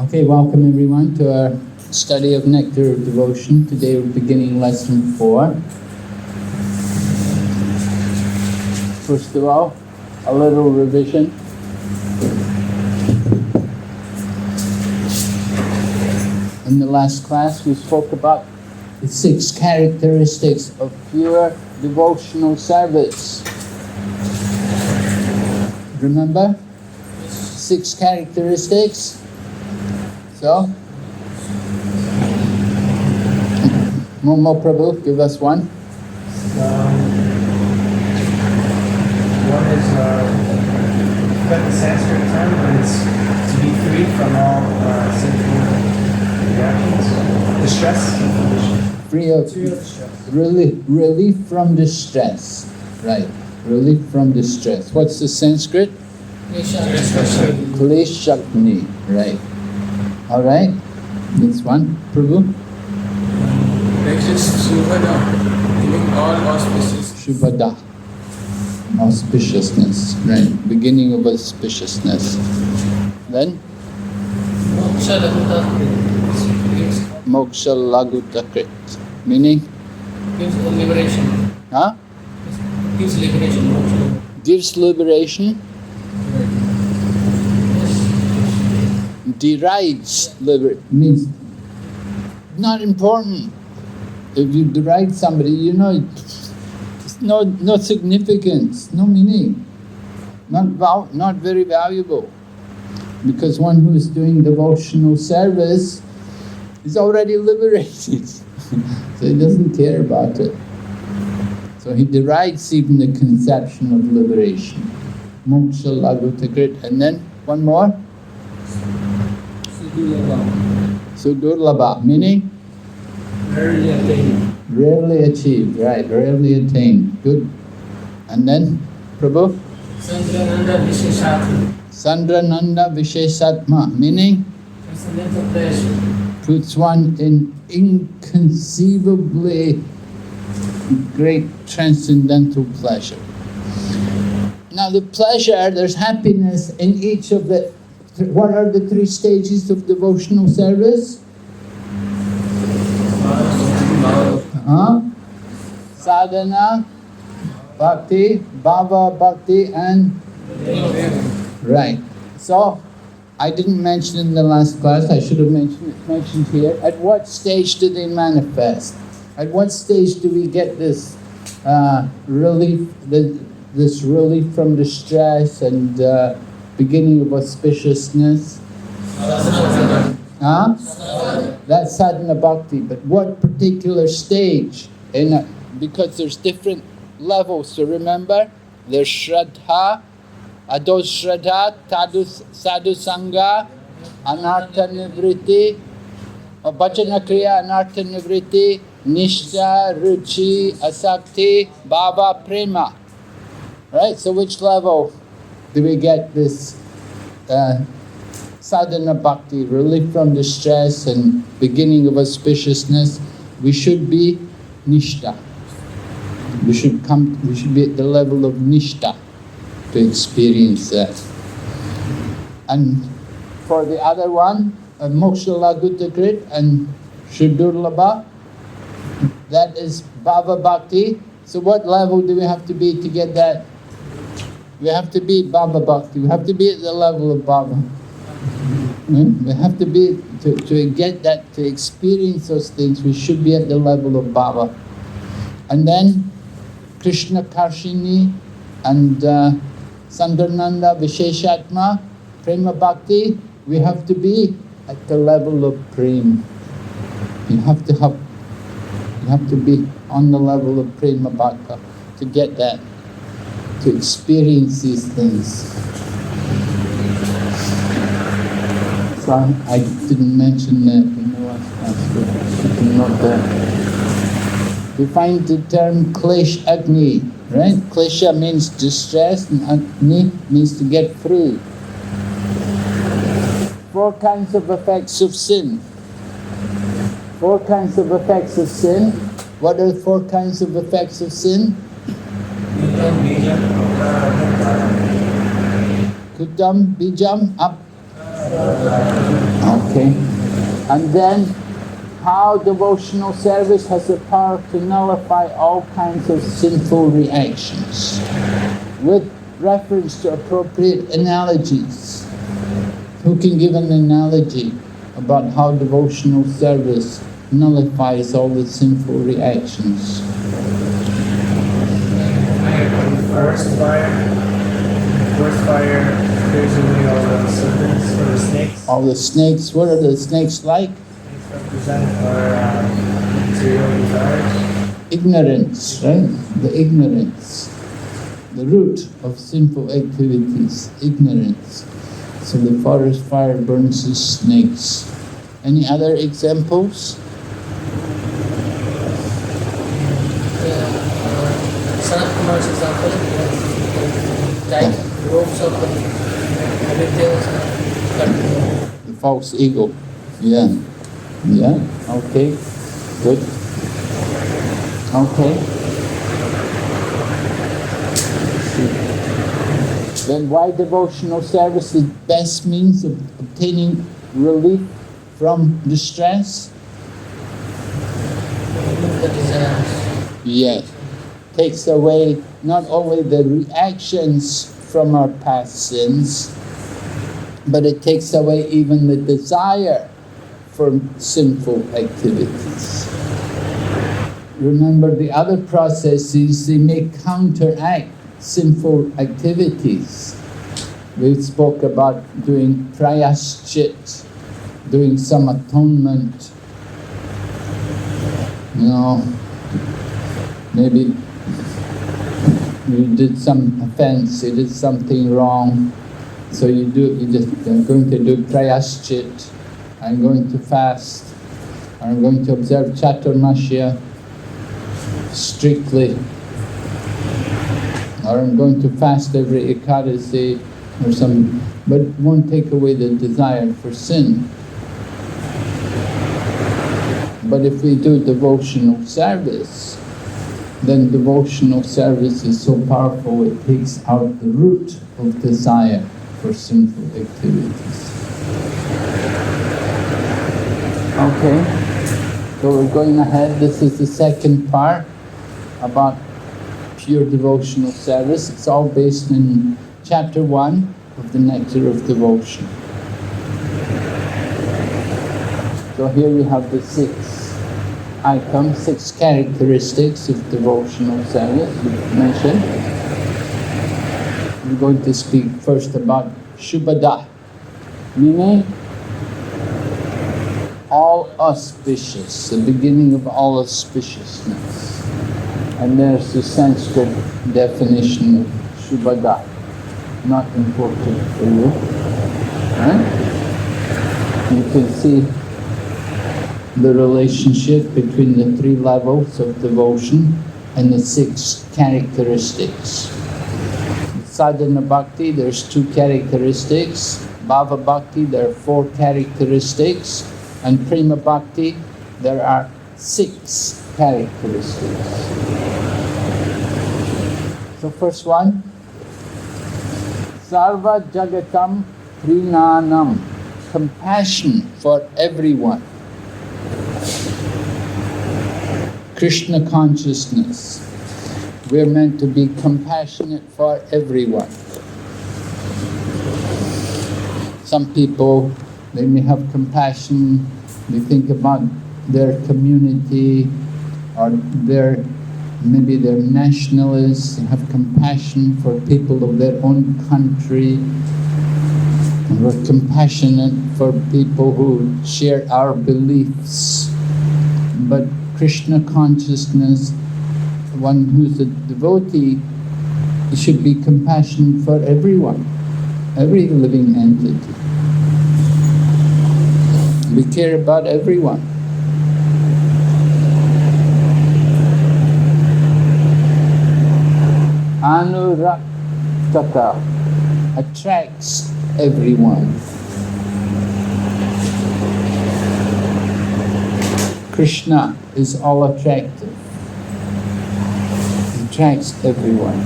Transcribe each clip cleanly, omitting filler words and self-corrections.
Okay, welcome everyone to our study of Nectar of Devotion. Today we're beginning lesson 4. First of all, a little revision. In the last class we spoke about the 6 characteristics of pure devotional service. Remember? 6 characteristics. So, Momo Prabhu, give us one. One is, got the Sanskrit term, but it's to be free from all sinful reactions. Distress. Free of relief from distress. Right, relief from distress. What's the Sanskrit? Kleshagni. Right. All right, next one, Prabhu. Next is Shubhada, giving all auspices. Shubhada. Auspiciousness, right? Beginning of auspiciousness. Then Moksha Lagutakrit, meaning? Gives liberation. Huh? Gives liberation. Moksha. Gives liberation. Derides liberation. Means not important. If you deride somebody, you know, it's no significance, no meaning, not very valuable. Because one who is doing devotional service is already liberated, so he doesn't care about it. So he derides even the conception of liberation. Moksha Lagutakrit. And then one more. Sudurlabha, meaning? Rarely attained. Rarely achieved, right, rarely attained. Good. And then, Prabhu? Sandrananda Visheshatma. Sandrananda Visheshatma, meaning? Transcendental pleasure. Puts one in inconceivably great transcendental pleasure. Now the pleasure, there's happiness in each of the, what are the three stages of devotional service? Sadhana, bhakti, bhava bhakti, and right. So I didn't mention in the last class, I should have mentioned here, at what stage do they manifest? At what stage do we get this relief, this relief from distress and beginning of auspiciousness? Huh? That's sadhana bhakti, but what particular stage? Because there's different levels, so remember, there's shraddha, ados shraddha, sadhu sangha, anartha nivriti, bhajana kriya, anartha nivriti, nishtha, ruchi, asakti, bhava, prema. Right, so which level do we get this sadhana bhakti, relief from distress and beginning of auspiciousness? We should be nishtha. We should be at the level of nishtha to experience that. And for the other one, moksha lagutakrit and sudurlabha, that is bhava bhakti. So what level do we have to be to get that? We have to be bhava bhakti. We have to be at the level of bhava. We have to be, to get that, to experience those things, we should be at the level of bhava. And then Krishna Karshini and Sandrananda Visheshatma, Prema Bhakti, we have to be at the level of Prem. You have to be on the level of Prema Bhakti to get that, to experience these things. So I didn't mention that in the last class, but you can note that. We find the term Klesh Agni, right? Klesha means distress and Agni means to get free. 4 kinds of effects of sin. 4 kinds of effects of sin. What are the 4 kinds of effects of sin? Kutam, Bijam, up. Okay. And then how devotional service has the power to nullify all kinds of sinful reactions with reference to appropriate analogies. Who can give an analogy about how devotional service nullifies all the sinful reactions? Forest fire clears away all the serpents or the snakes. All the snakes, what are the snakes like? Represent our material desires. Ignorance, right? The ignorance. The root of sinful activities, ignorance. So the forest fire burns the snakes. Any other examples? Sanat Kumar's example, like ropes of The false ego. Yeah. Yeah, okay. Good. Okay. Then why devotional service is the best means of obtaining relief from distress? Remove the desires. Yes. Takes away not only the reactions from our past sins, but it takes away even the desire for sinful activities. Remember, the other processes, they may counteract sinful activities. We spoke about doing prayaschit, doing some atonement. You know, maybe you did some offense, you did something wrong, so I'm going to do prayaschit, I'm going to fast, I'm going to observe Chaturmasya strictly, or I'm going to fast every Ekadasi or something, but it won't take away the desire for sin. But if we do devotional service, then devotional service is so powerful, it takes out the root of desire for sinful activities. Okay, so we're going ahead. This is the second part about pure devotional service. It's all based in chapter 1 of the Nectar of Devotion. So here you have the 6 items, 6 characteristics of devotional service we've mentioned. We're going to speak first about Shubhada, meaning all auspicious, the beginning of all auspiciousness. And there's the Sanskrit definition of Shubhada, not important for you. Right? You can see the relationship between the 3 levels of devotion and the 6 characteristics. Sadhana Bhakti, there's 2 characteristics. Bhava Bhakti, there are 4 characteristics. And Prema Bhakti, there are 6 characteristics. So first one, Sarva Jagatam Prinanam, compassion for everyone. Krishna consciousness. We're meant to be compassionate for everyone. Some people, they may have compassion, they think about their community, or maybe they're nationalists, they have compassion for people of their own country. And we're compassionate for people who share our beliefs. But Krishna consciousness, one who's a devotee, should be compassionate for everyone, every living entity. We care about everyone. Anuraktaka, attracts everyone. Krishna is all attractive. He attracts everyone.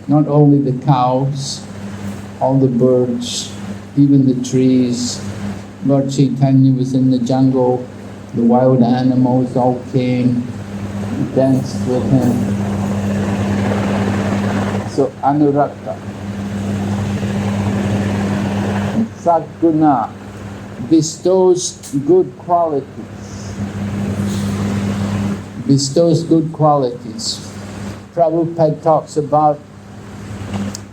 Not only the cows, all the birds, even the trees. Lord Chaitanya was in the jungle, the wild animals all came, danced with him. So Anurakta. Sadguna, bestows good qualities. Bestows good qualities. Prabhupada talks about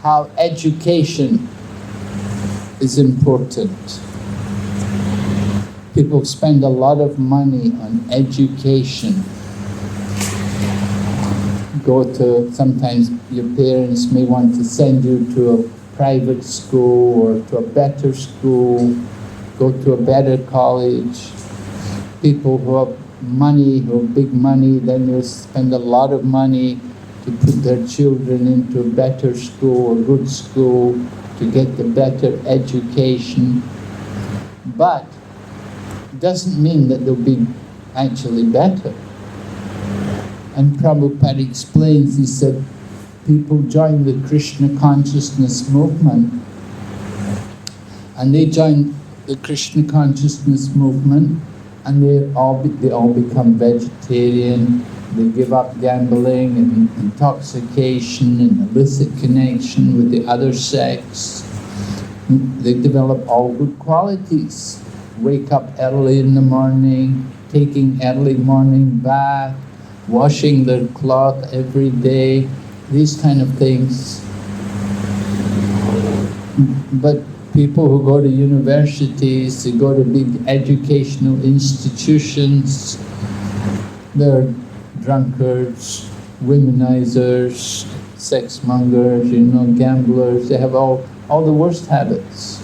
how education is important. People spend a lot of money on education. Sometimes your parents may want to send you to a private school or to a better school, go to a better college. People who have money, who have big money, then they'll spend a lot of money to put their children into a better school, a good school, to get the better education. But it doesn't mean that they'll be actually better. And Prabhupada explains, he said, people join the Krishna consciousness movement, and they join the Krishna consciousness movement, and they all become vegetarian. They give up gambling and intoxication and illicit connection with the other sex. They develop all good qualities. Wake up early in the morning, taking early morning bath, washing their cloth every day, these kind of things. But people who go to universities, they go to big educational institutions, they're drunkards, womenizers, sex mongers, gamblers. They have all the worst habits.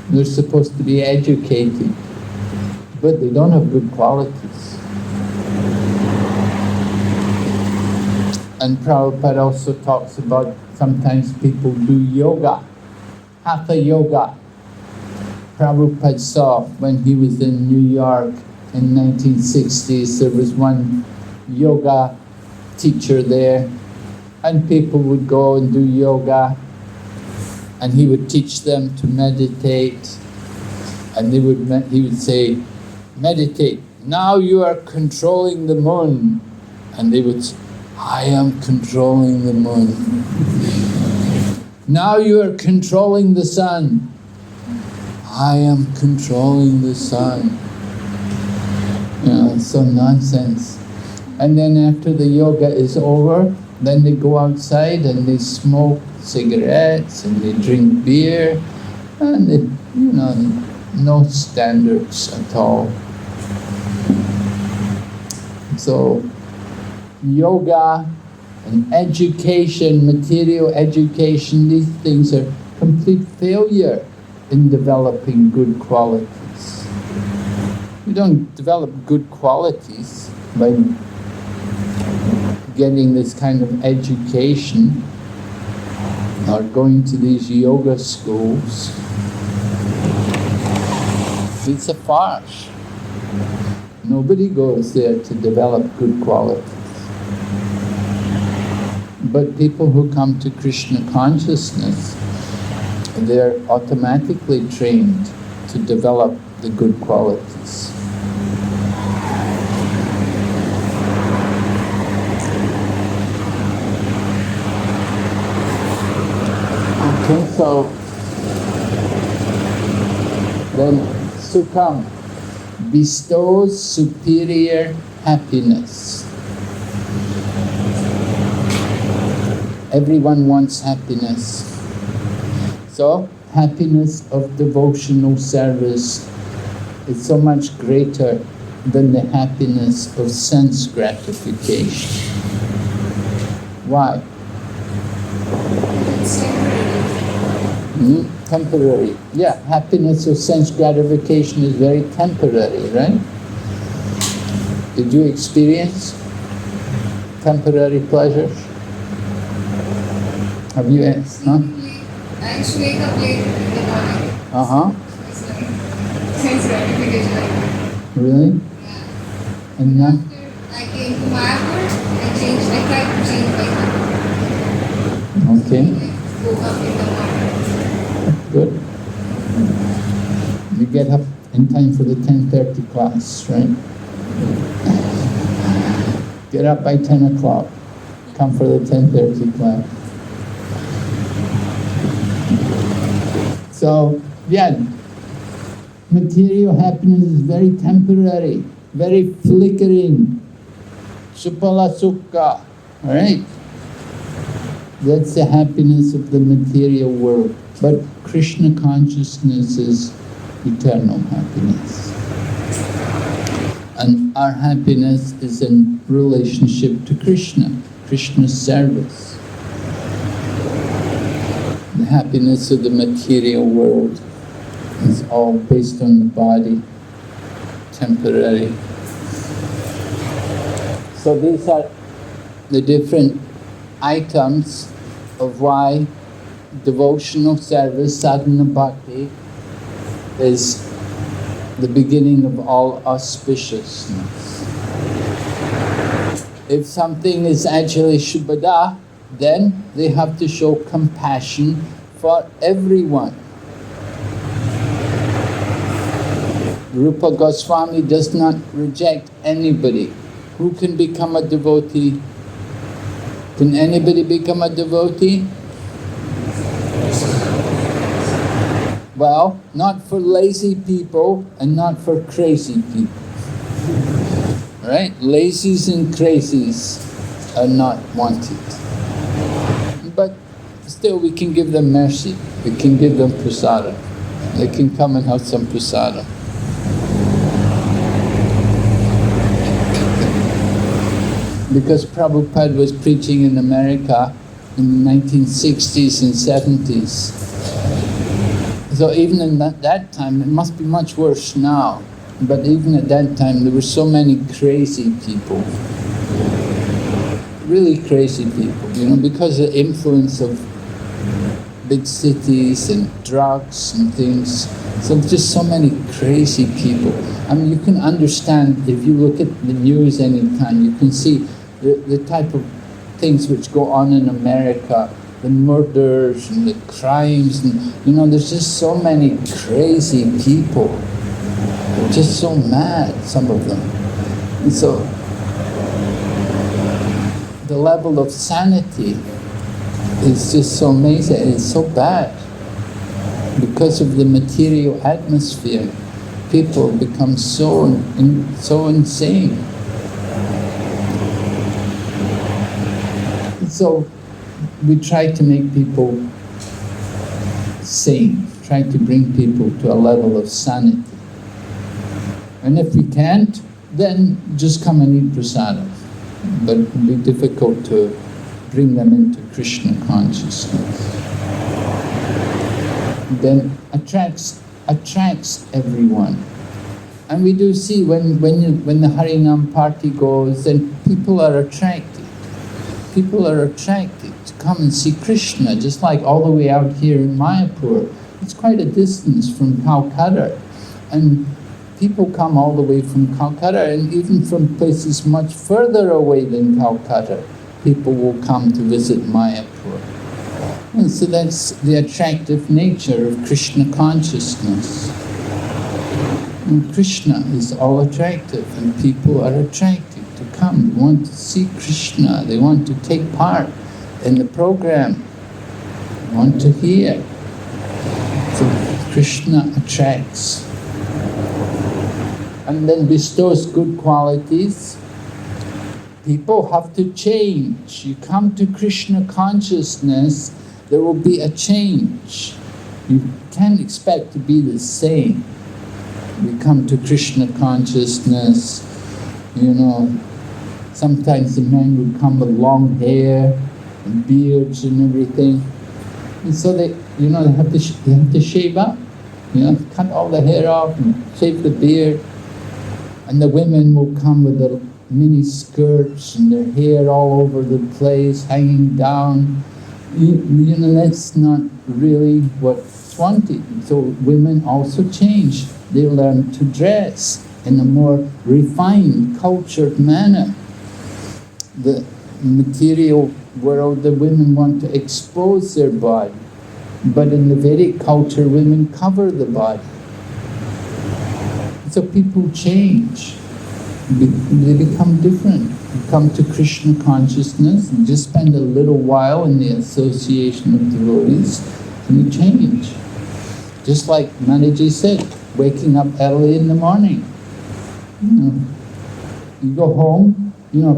They're supposed to be educated, but they don't have good qualities. And Prabhupada also talks about sometimes people do yoga, hatha yoga. Prabhupada saw when he was in New York in 1960s, there was one yoga teacher there, and people would go and do yoga, and he would teach them to meditate, and he would say, meditate, now you are controlling the moon. And they would say, I am controlling the moon. Now you are controlling the sun. I am controlling the sun. It's so nonsense. And then after the yoga is over, then they go outside and they smoke cigarettes and they drink beer, and they, no standards at all. So yoga and education, material education, these things are complete failure in developing good qualities. You don't develop good qualities by getting this kind of education or going to these yoga schools. It's a farce. Nobody goes there to develop good qualities. But people who come to Krishna consciousness, they're automatically trained to develop the good qualities. Okay, so then Sukham bestows superior happiness. Everyone wants happiness. So, happiness of devotional service is so much greater than the happiness of sense gratification. Why? It's temporary. Temporary. Yeah, happiness of sense gratification is very temporary, right? Did you experience temporary pleasures? Have you? Huh? I used to wake up late in the morning. It's like sense gratification. Really? Yeah. And now? After I came to Mayapur, I tried to change my habit. Okay. So I woke up in the morning. Good. You get up in time for the 10:30 class, right? Get up by 10 o'clock. Come for the 10:30 class. So, yeah, material happiness is very temporary, very flickering. Supala sukha, alright? That's the happiness of the material world. But Krishna consciousness is eternal happiness. And our happiness is in relationship to Krishna, Krishna's service. The happiness of the material world is all based on the body, temporary. So these are the different items of why devotional service, sadhana bhakti, is the beginning of all auspiciousness. If something is actually Shubhada, then they have to show compassion for everyone. Rupa Goswami does not reject anybody. Who can become a devotee? Can anybody become a devotee? Well, not for lazy people and not for crazy people. Right? Lazies and crazies are not wanted. But still we can give them mercy. We can give them prasada. They can come and have some prasada. Because Prabhupada was preaching in America in the 1960s and 70s. So even in that time, it must be much worse now, but even at that time there were so many crazy people. Really crazy people, you know, because of the influence of big cities and drugs and things. So just so many crazy people. I mean, you can understand if you look at the news anytime, you can see the type of things which go on in America, the murders and the crimes, and you know, there's just so many crazy people. They're just so mad, some of them. And so the level of sanity is just so amazing, and it's so bad. Because of the material atmosphere, people become so insane. So we try to make people sane, try to bring people to a level of sanity. And if we can't, then just come and eat prasadam. But it will be difficult to bring them into Krishna consciousness. Then attracts everyone. And we do see when the Harinam party goes, then people are attracted. People are attracted to come and see Krishna, just like all the way out here in Mayapur. It's quite a distance from Calcutta. And people come all the way from Calcutta, and even from places much further away than Calcutta, people will come to visit Mayapur. And so that's the attractive nature of Krishna consciousness. And Krishna is all attractive, and people are attracted to come. They want to see Krishna, they want to take part in the program, they want to hear. So Krishna attracts. And then bestows good qualities. People have to change. You come to Krishna consciousness, there will be a change. You can't expect to be the same. We come to Krishna consciousness, you know, sometimes the men would come with long hair and beards and everything. And so they have to shave up, cut all the hair off and shave the beard. And the women will come with the mini skirts and their hair all over the place, hanging down. That's not really what's wanted. So women also change. They learn to dress in a more refined, cultured manner. The material world, the women want to expose their body. But in the Vedic culture, women cover the body. So people change, they become different. You come to Krishna consciousness and just spend a little while in the association of devotees and you change. Just like Manaji said, waking up early in the morning. You go home,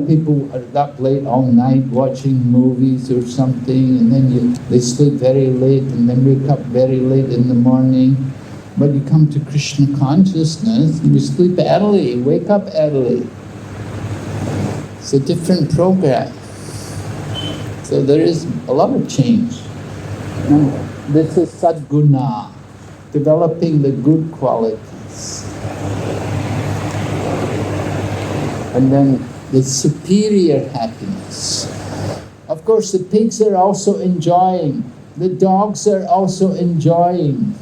people are up late all night watching movies or something, and then they sleep very late and then wake up very late in the morning. But you come to Krishna consciousness, you sleep early, wake up early. It's a different program. So there is a lot of change. And this is sadguna, developing the good qualities. And then the superior happiness. Of course, the pigs are also enjoying. The dogs are also enjoying.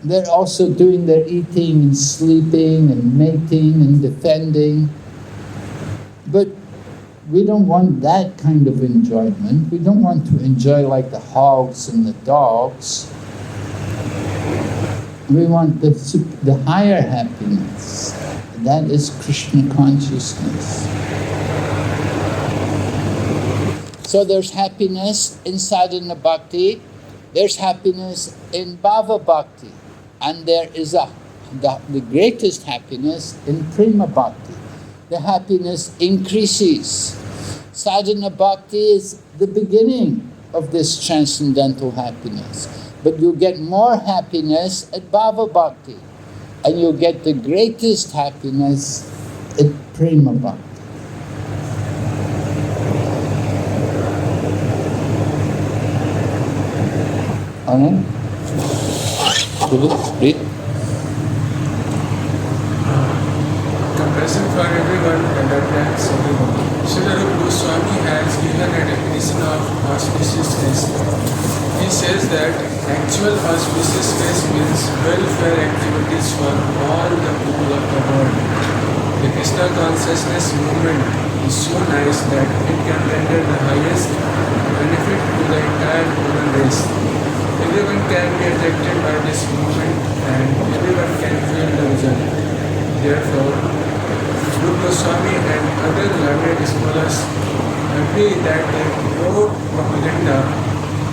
They're also doing their eating and sleeping and mating and defending. But we don't want that kind of enjoyment. We don't want to enjoy like the hogs and the dogs. We want the higher happiness. That is Krishna consciousness. So there's happiness in sadhana bhakti, there's happiness in bhava bhakti, and there is the greatest happiness in prema bhakti. The happiness increases. Sadhana bhakti is the beginning of this transcendental happiness. But you get more happiness at bhava bhakti, and you get the greatest happiness at prema bhakti. Alright? Read. Compassion for everyone and attracts everyone. Srila Goswami has given a definition of auspiciousness. He says that actual auspiciousness means welfare activities for all the people of the world. The Krishna consciousness movement is so nice that it can render the highest benefit to the entire human race. Everyone can be attracted by this movement and everyone can feel the result. Therefore, Rupa Goswami and other learned scholars agree that the broad propaganda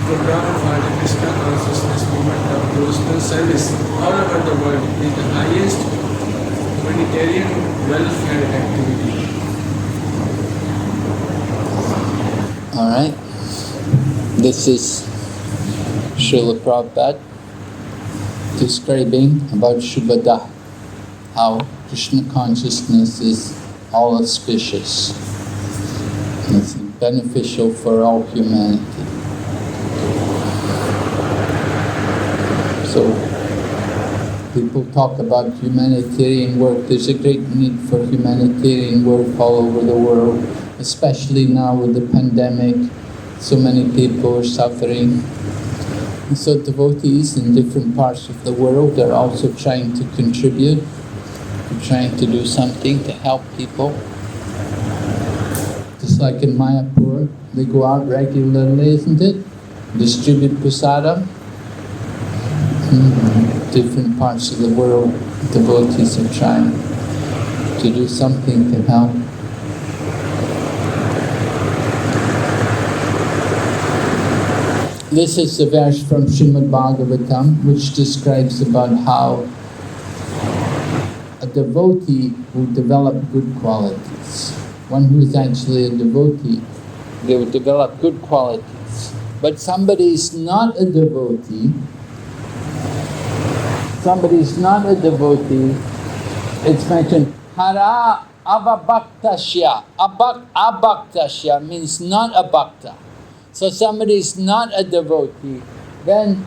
program for the Krishna consciousness movement of devotional service all over the world is the highest humanitarian welfare activity. Alright. This is Srila Prabhupada describing about Shubhada, how Krishna consciousness is all auspicious. It's beneficial for all humanity. So, people talk about humanitarian work. There's a great need for humanitarian work all over the world, especially now with the pandemic. So many people are suffering. And so devotees in different parts of the world are also trying to contribute, trying to do something to help people. Just like in Mayapur, they go out regularly, isn't it? Distribute prasadam. Different parts of the world, devotees are trying to do something to help. This is the verse from Srimad Bhagavatam, which describes about how a devotee will develop good qualities. One who is actually a devotee, they will develop good qualities. But somebody is not a devotee, it's mentioned, hara avabhaktasya. Abhaktasya means not a bhakta. So somebody is not a devotee, then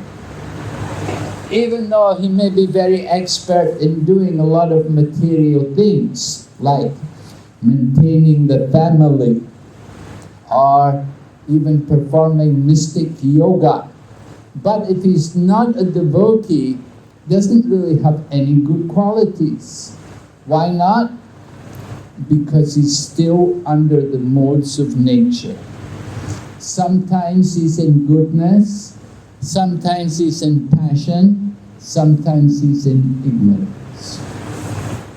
even though he may be very expert in doing a lot of material things, like maintaining the family, or even performing mystic yoga, but if he's not a devotee, doesn't really have any good qualities. Why not? Because he's still under the modes of nature. Sometimes he's in goodness, sometimes he's in passion, sometimes he's in ignorance.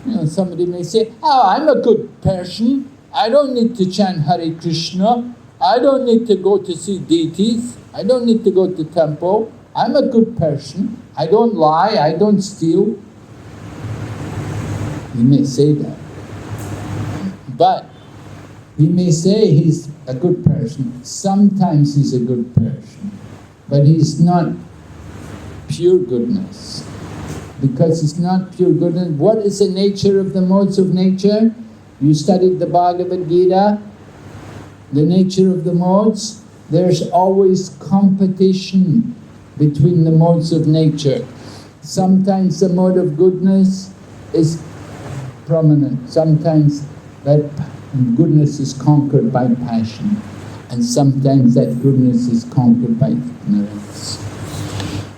You know, somebody may say, oh, I'm a good person, I don't need to chant Hare Krishna, I don't need to go to see deities, I don't need to go to temple, I'm a good person, I don't lie, I don't steal. He may say that. But he may say he's a good person. Sometimes he's a good person. But he's not pure goodness. Because it's not pure goodness. What is the nature of the modes of nature? You studied the Bhagavad Gita. The nature of the modes. There's always competition between the modes of nature. Sometimes the mode of goodness is prominent. Sometimes that goodness is conquered by passion. And sometimes that goodness is conquered by ignorance.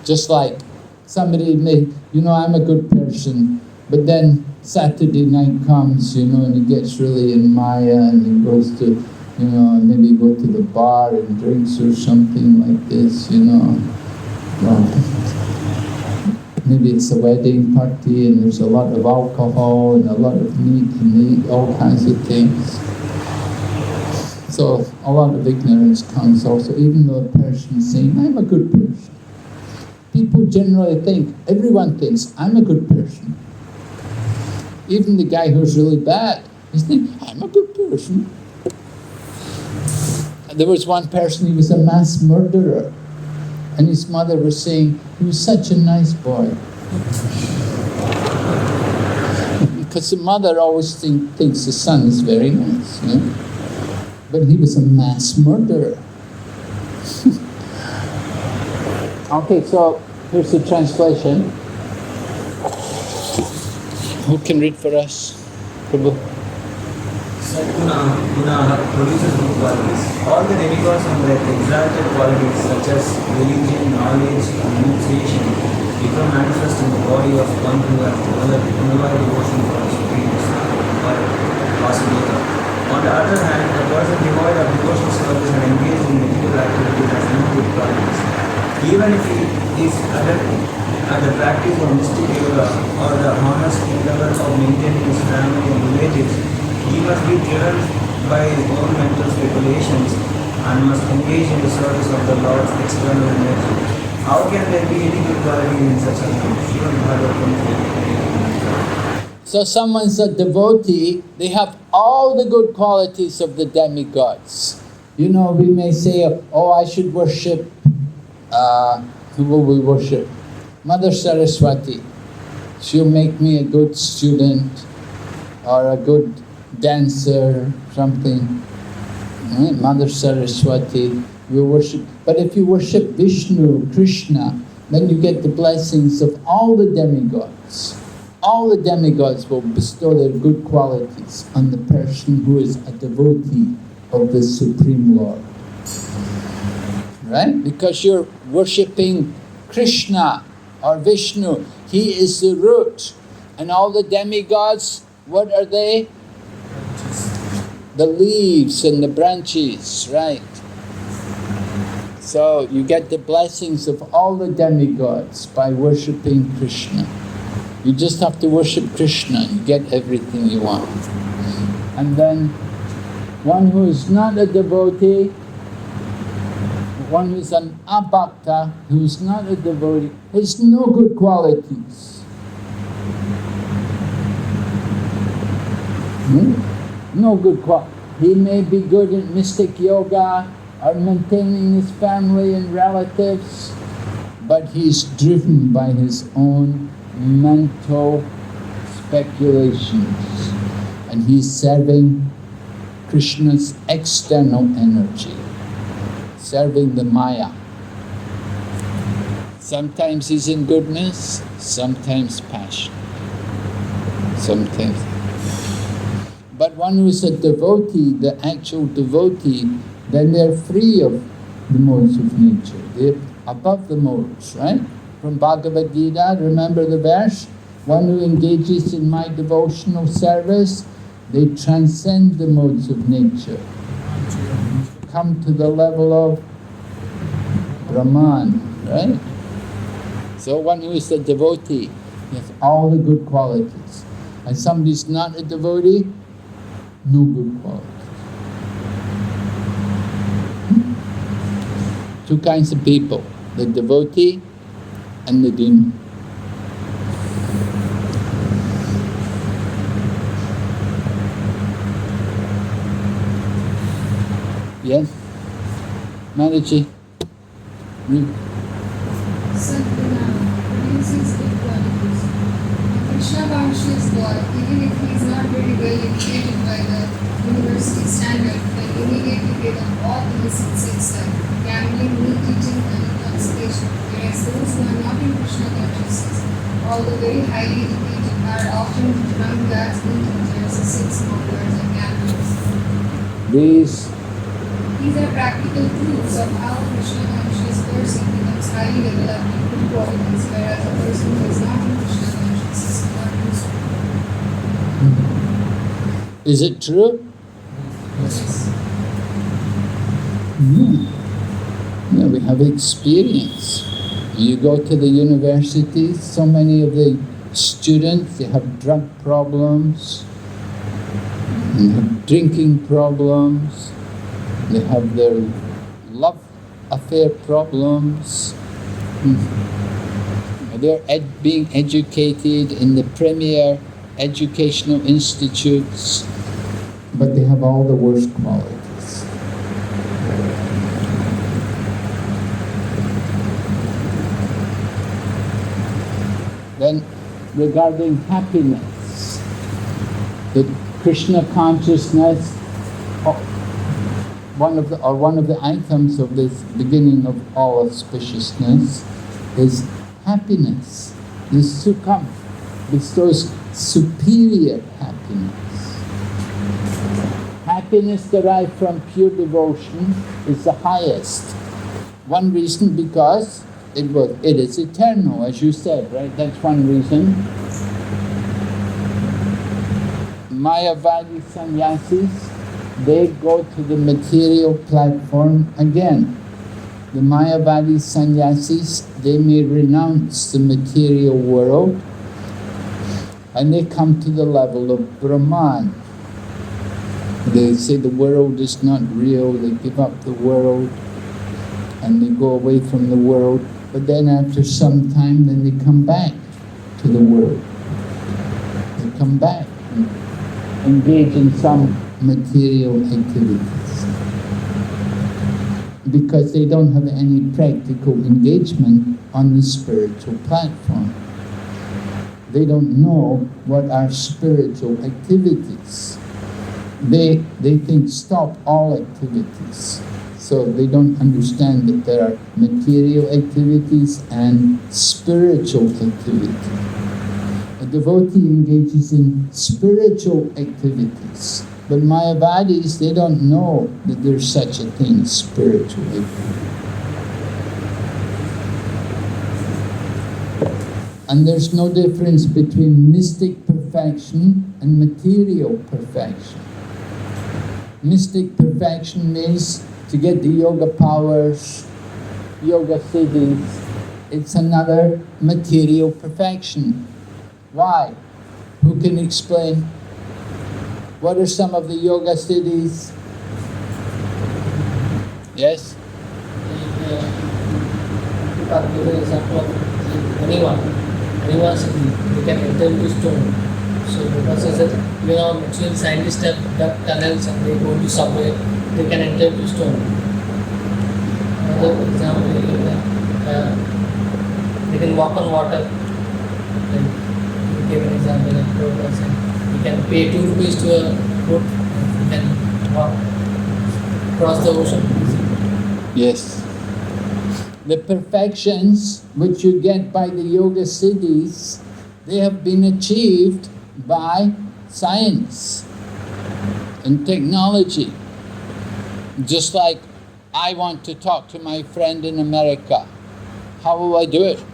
Just like somebody may, I'm a good person, but then Saturday night comes, and he gets really in Maya and he goes to, maybe go to the bar and drinks or something like this, Well, maybe it's a wedding party and there's a lot of alcohol and a lot of meat and they eat all kinds of things. So a lot of ignorance comes also, even though a person is saying, I'm a good person. People generally think, everyone thinks, I'm a good person. Even the guy who's really bad, he's thinking, I'm a good person. There was one person, he was a mass murderer. And his mother was saying, he was such a nice boy. Because the mother always thinks the son is very nice, But he was a mass murderer. Okay, so here's the translation. Who can read for us? Prabhu. Guna produces good qualities. All the demigods and their exalted qualities such as religion, knowledge, renunciation become manifest in the body of one who has developed undivided devotion for the Supreme or possibility. On the other hand, the person devoid of devotional service and engaged in medical activities has no good qualities. Even if he is adept at the practice of mystic yoga or the honest endeavor of maintaining his family and relatives, he must be driven by his own mental speculations and must engage in the service of the Lord's external energy. How can there be any good quality in such a thing? So someone's a devotee, they have all the good qualities of the demigods. We may say, oh, I should worship, who will we worship? Mother Saraswati. She'll make me a good student or a good dancer, something. Right? Mother Saraswati, you worship. But if you worship Vishnu, Krishna, then you get the blessings of all the demigods. All the demigods will bestow their good qualities on the person who is a devotee of the Supreme Lord. Right? Because you're worshipping Krishna or Vishnu. He is the root. And all the demigods, what are they? The leaves and the branches, right? So you get the blessings of all the demigods by worshipping Krishna. You just have to worship Krishna and you get everything you want. And then one who is not a devotee, one who is an abhakta, who is not a devotee, has no good qualities. No good quality. He may be good at mystic yoga or maintaining his family and relatives, but he's driven by his own mental speculations, and he's serving Krishna's external energy, serving the Maya. Sometimes he's in goodness, sometimes passion, sometimes. But one who is a devotee, the actual devotee, then they're free of the modes of nature. They're above the modes, right? From Bhagavad Gita, remember the verse? One who engages in my devotional service, they transcend the modes of nature. Come to the level of Brahman, right? So one who is a devotee has all the good qualities. And somebody's not a devotee, no good qualities. Two kinds of people, the devotee and the demon. Yes? Mataji? Sadguna produces good qualities. Krishna conscious God, even if he is not very well educated by the university standard, can immediately get on all illicit sex like gambling, meat eating, and intoxication. Whereas those who are not in Krishna consciousness, although very highly educated, are often drunkards, meat eaters, sex smokers, and gamblers. These are practical proofs of how a Krishna conscious person becomes highly developed in good qualities, whereas a person who is not in Krishna consciousness is not useful. Is it true? Yes. Yeah, we have experience. You go to the universities, so many of the students, they have drug problems, they have drinking problems, they have their love affair problems. They're being educated in the premier educational institutes, but they have all the worst qualities. Then, regarding happiness, the Krishna consciousness, one of the items of this beginning of all auspiciousness is happiness. The Sukham bestows superior happiness. Happiness derived from pure devotion is the highest. One reason because it is eternal, as you said, right? That's one reason. Mayavadi sannyasis, they go to the material platform again. The Mayavadi sannyasis, they may renounce the material world and they come to the level of Brahman. They say the world is not real, they give up the world and they go away from the world, but then after some time then they come back to the world. They come back and engage in some material activities. Because they don't have any practical engagement on the spiritual platform. They don't know what are spiritual activities. They think stop all activities. So they don't understand that there are material activities and spiritual activities. A devotee engages in spiritual activities. But Mayavadis, they don't know that there's such a thing as spiritual activity. And there's no difference between mystic perfection and material perfection. Mystic perfection means to get the yoga powers, yoga siddhis. It's another material perfection. Why? Who can explain? What are some of the yoga siddhis? Yes? You can give an example of anyone siddhi, you can enter into stone. So the person says, actually scientists have dug tunnels and they go to subway, they can enter into stone. Another example, they can walk on water. Like, you gave an example like person. You can pay 2 rupees to a boat, you can walk across the ocean. Yes. The perfections which you get by the yoga siddhis, they have been achieved by science and technology. Just like I want to talk to my friend in America. How will I do it?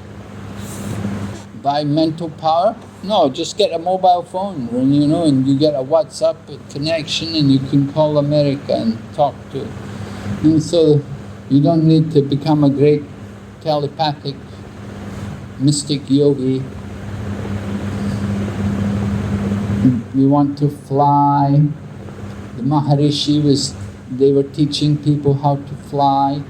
By mental power? No, just get a mobile phone and and you get a WhatsApp connection and you can call America and talk to it. And so you don't need to become a great telepathic mystic yogi. You want to fly. The Maharishi they were teaching people how to fly.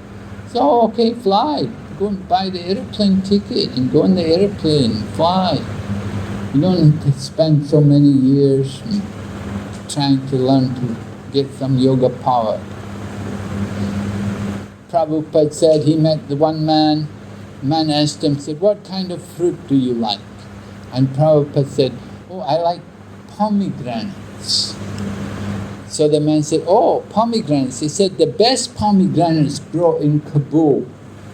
So okay, fly. Go and buy the airplane ticket and go in the airplane, fly. You don't need to spend so many years trying to learn to get some yoga power. Prabhupada said he met the one man asked him, said, what kind of fruit do you like? And Prabhupada said, oh, I like pomegranates. So the man said, oh, pomegranates. He said, the best pomegranates grow in Kabul.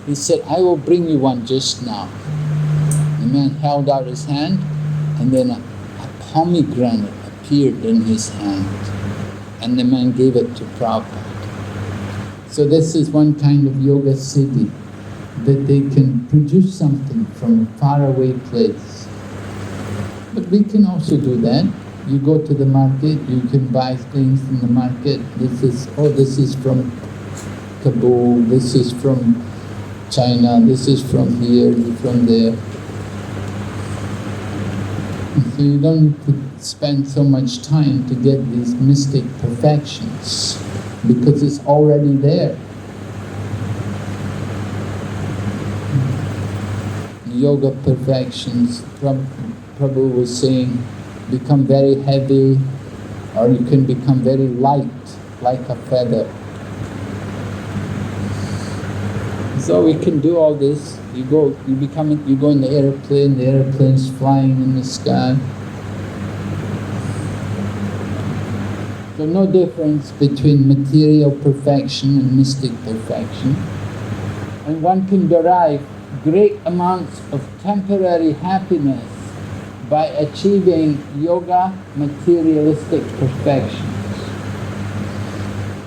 He said, I will bring you one just now. The man held out his hand and then a pomegranate appeared in his hand. And the man gave it to Prabhupada. So this is one kind of yoga siddhi, that they can produce something from a faraway place. But we can also do that. You go to the market, you can buy things in the market. This is from Kabul, this is from China, this is from here, from there. So you don't need to spend so much time to get these mystic perfections, because it's already there. Yoga perfections, Prabhu was saying, become very heavy, or you can become very light, like a feather. So we can do all this. You go in the airplane, the airplane's flying in the sky. So no difference between material perfection and mystic perfection. And one can derive great amounts of temporary happiness by achieving yoga materialistic perfections.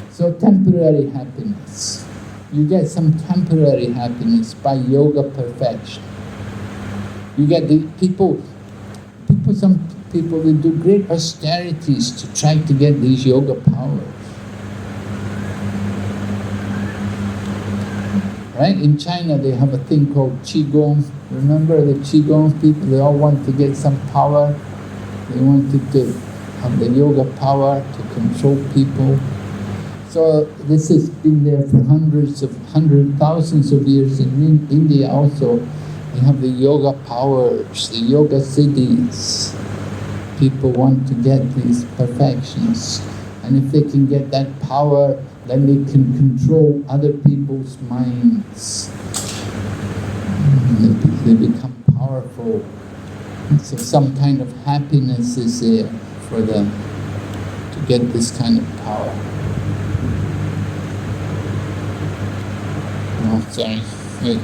So temporary happiness. You get some temporary happiness by yoga perfection. You get some people will do great austerities to try to get these yoga powers. Right? In China they have a thing called Qigong. Remember the Qigong people? They all want to get some power. They wanted to have the yoga power to control people. So this has been there for thousands of years. In India also, they have the yoga powers, the yoga siddhis. People want to get these perfections. And if they can get that power, then they can control other people's minds. They become powerful. And so some kind of happiness is there for them to get this kind of power. Oh, sorry. Wait.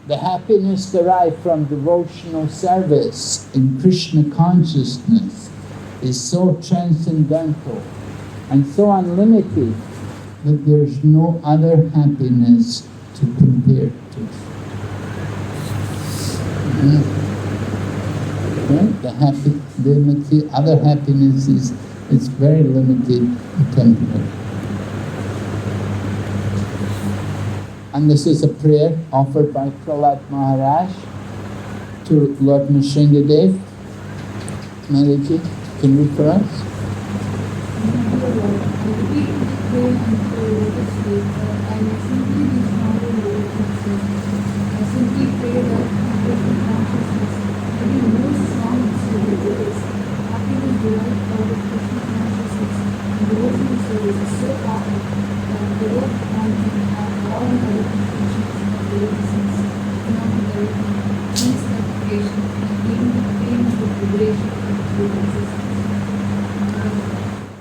The happiness derived from devotional service in Krishna consciousness is so transcendental and so unlimited that there's no other happiness to compare to. The other happiness is very limited and temporary. And this is a prayer offered by Prahlad Maharaj to Lord Nrsingadev. Mataji, can you read for us?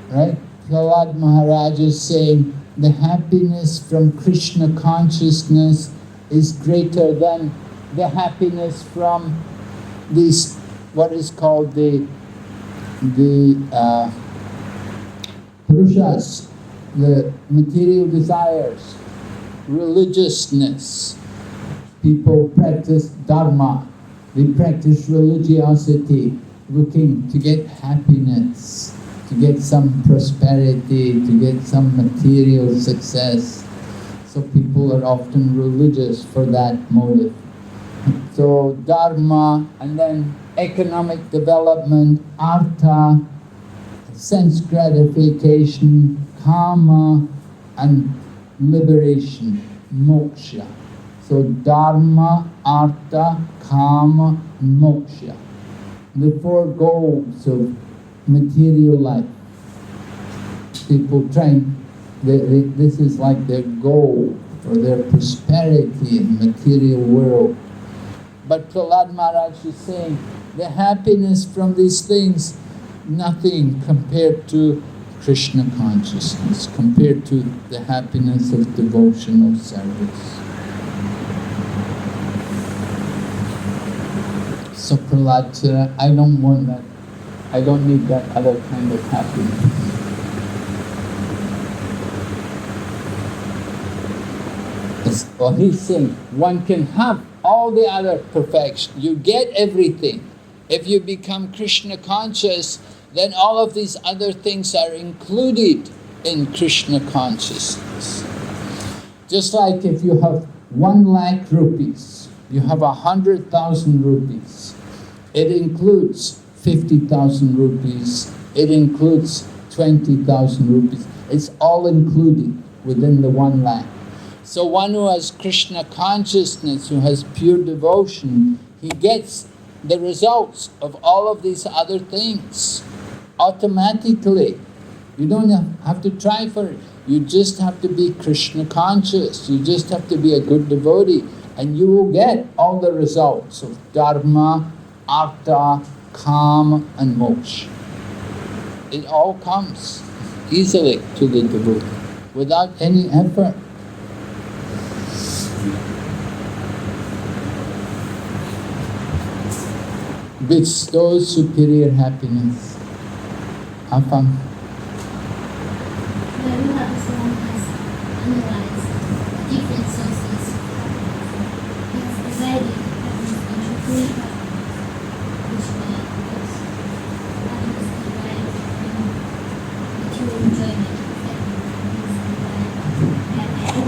Right? Prahlad Maharaj is saying the happiness from Krishna consciousness is greater than the happiness from these, what is called the purushas, the material desires, religiousness. People practice dharma, they practice religiosity, looking to get happiness, to get some prosperity, to get some material success. So people are often religious for that motive. So dharma, and then economic development, artha, sense gratification, karma, and liberation, moksha. So dharma, artha, kama, moksha. The four goals of material life. People trying, this is like their goal for their prosperity in the material world. But Prahlad Maharaj is saying, the happiness from these things, nothing compared to Krishna consciousness, compared to the happiness of devotional service. So Prahlad said, I don't want that. I don't need that other kind of happiness. Well, he's saying one can have all the other perfection. You get everything, If you become Krishna conscious, then all of these other things are included in Krishna consciousness. Just like if you have 1 lakh rupees, you have 100,000 rupees. It includes 50,000 rupees, it includes 20,000 rupees. It's all included within the 1 lakh. So one who has Krishna consciousness, who has pure devotion, he gets the results of all of these other things automatically. You don't have to try for it. You just have to be Krishna conscious. You just have to be a good devotee, and you will get all the results of dharma, artha, kama and moksha. It all comes easily to the devotee without any effort. Bestows superior happiness. Afam. Wherever one has analyzed different sources of happiness, he has divided happiness into 3 categories, which are happiness derived from material enjoyment, happiness derived from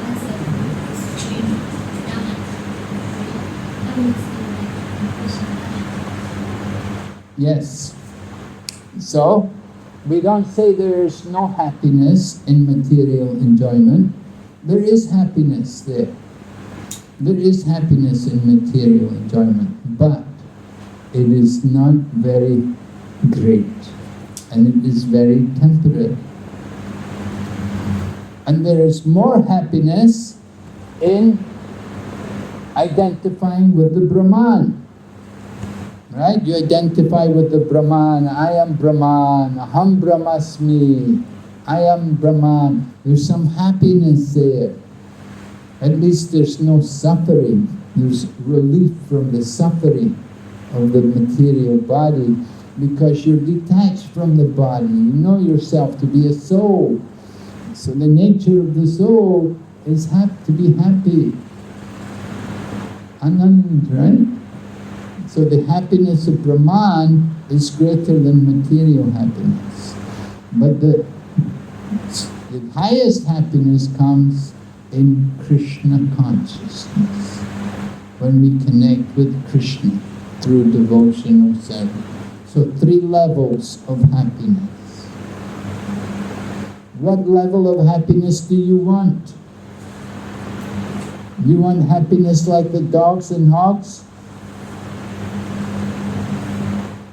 answer extreme dhamma, happiness derived from Krishna dhamma. Yes. So, we don't say there is no happiness in material enjoyment. There is happiness there. There is happiness in material enjoyment, but it is not very great, and it is very temporary. And there is more happiness in identifying with the Brahman. Right? You identify with the Brahman. I am Brahman, Aham Brahmasmi, I am Brahman. There's some happiness there. At least there's no suffering. There's relief from the suffering of the material body because you're detached from the body. You know yourself to be a soul. So the nature of the soul is to be happy. Anand, right? So the happiness of Brahman is greater than material happiness. But the highest happiness comes in Krishna consciousness, when we connect with Krishna through devotional service. So 3 levels of happiness. What level of happiness do you want? You want happiness like the dogs and hogs?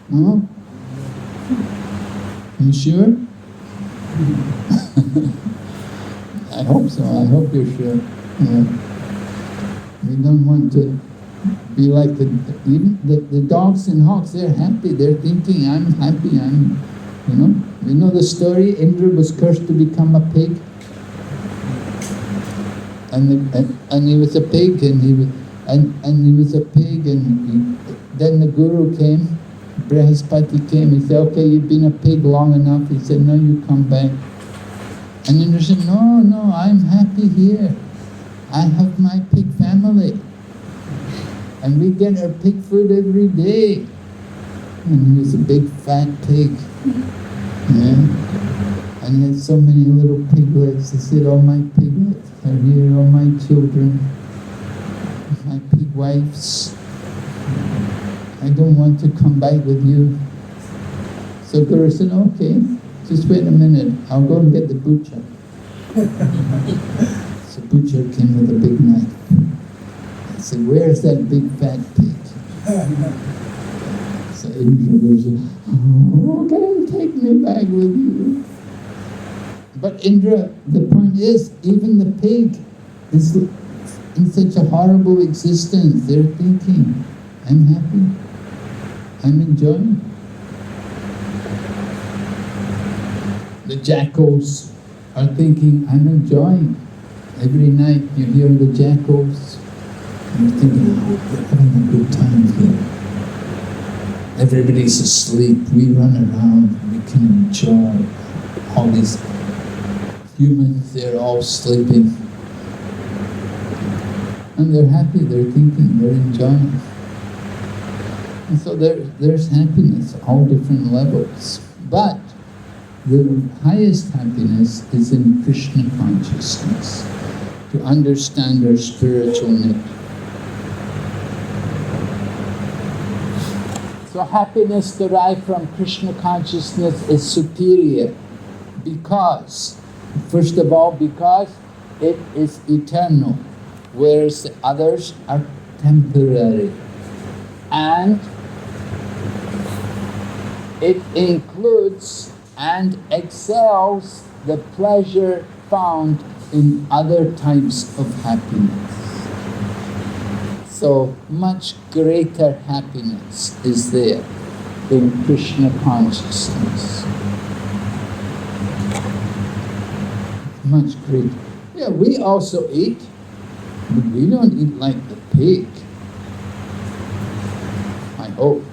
No? You sure? I hope so. I hope you're sure. Yeah. We don't want to be like the dogs and hawks. They're happy. They're thinking, I'm happy. You know the story? Indra was cursed to become a pig. And he was a pig, and he was a pig, and then the guru came. Brihaspati came, he said, okay, you've been a pig long enough. He said, no, you come back. And Indra said, no, I'm happy here. I have my pig family. And we get our pig food every day. And he was a big fat pig. Yeah. And he had so many little piglets. He said, all my piglets are here, all my children, my pig wives. I don't want to come back with you. So Guru said, okay, just wait a minute, I'll go and get the butcher. So butcher came with a big knife. I said, where's that big fat pig? So Indra said, okay, take me back with you. But Indra, the point is, even the pig is in such a horrible existence. They're thinking, I'm happy. I'm enjoying. The jackals are thinking, I'm enjoying. Every night you hear the jackals, and you're thinking, oh, we're having a good time here. Everybody's asleep, we run around, we can enjoy. All these humans, they're all sleeping. And they're happy, they're thinking, they're enjoying. And so there's happiness, all different levels. But the highest happiness is in Krishna consciousness, to understand our spiritual nature. So happiness derived from Krishna consciousness is superior because, first of all, because it is eternal, whereas the others are temporary. And it includes and excels the pleasure found in other types of happiness. So much greater happiness is there in Krishna consciousness. Much greater. Yeah, we also eat, but we don't eat like the pig. I hope.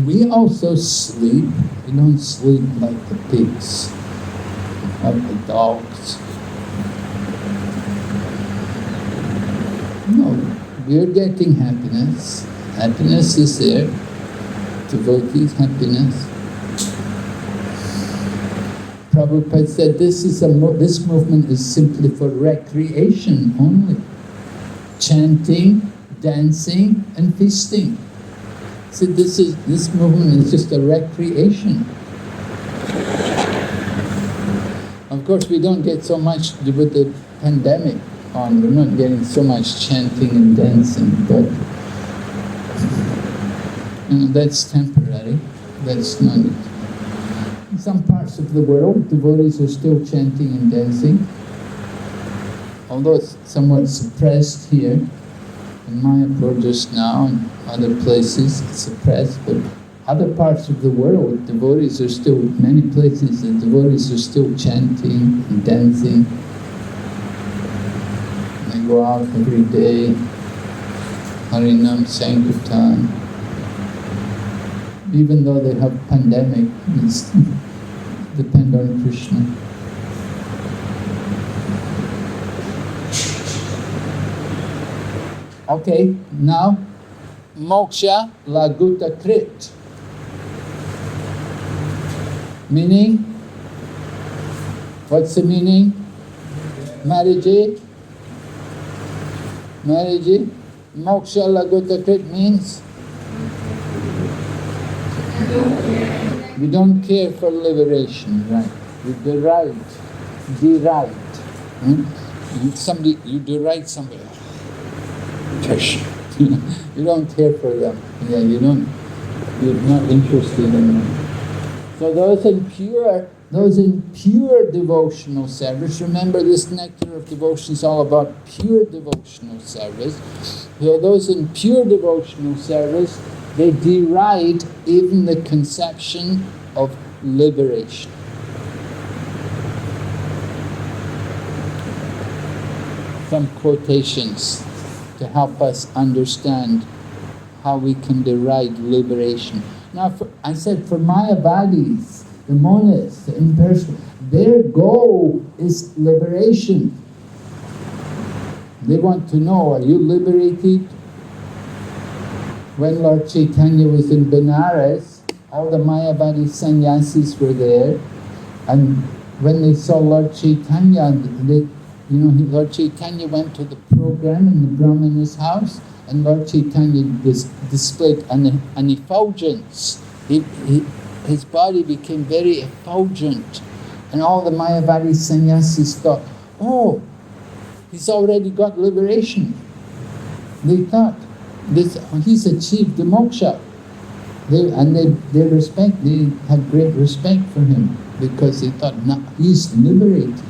We also sleep. We don't sleep like the pigs, like the dogs. No, we're getting happiness. Happiness is there. Devotees' happiness. Prabhupada said this movement is simply for recreation only. Chanting, dancing and feasting. So this movement is just a recreation. Of course we don't get so much with the pandemic on, we're not getting so much chanting and dancing, but that's temporary, that's not it. In some parts of the world, devotees are still chanting and dancing, although it's somewhat suppressed here. In Mayapur just now and other places it's suppressed, but other parts of the world, devotees are still, many places the devotees are still chanting and dancing. They go out every day, Harinam, Sankirtan. Even though they have pandemic, it's depend on Krishna. Okay, now moksha laguta krit. Meaning? What's the meaning? Marriage? Marriage? Moksha laguta krit means? We don't care for liberation, right? We deride. You deride somebody. You don't care for them. Yeah, you're not interested in them. So those in pure devotional service, remember this nectar of devotion is all about pure devotional service. So those in pure devotional service, they deride even the conception of liberation. Some quotations to help us understand how we can deride liberation. Now, I said for Mayavadis, the monists, the impersonal, their goal is liberation. They want to know, are you liberated? When Lord Chaitanya was in Benares, all the Mayavadi sannyasis were there, and when they saw Lord Chaitanya, Lord Chaitanya went to the program in the Brahmana's house, and Lord Chaitanya displayed an effulgence. His body became very effulgent, and all the Mayavadi sannyasis thought, oh, he's already got liberation. They thought, he's achieved the moksha. They had great respect for him, because they thought, no, he's liberated.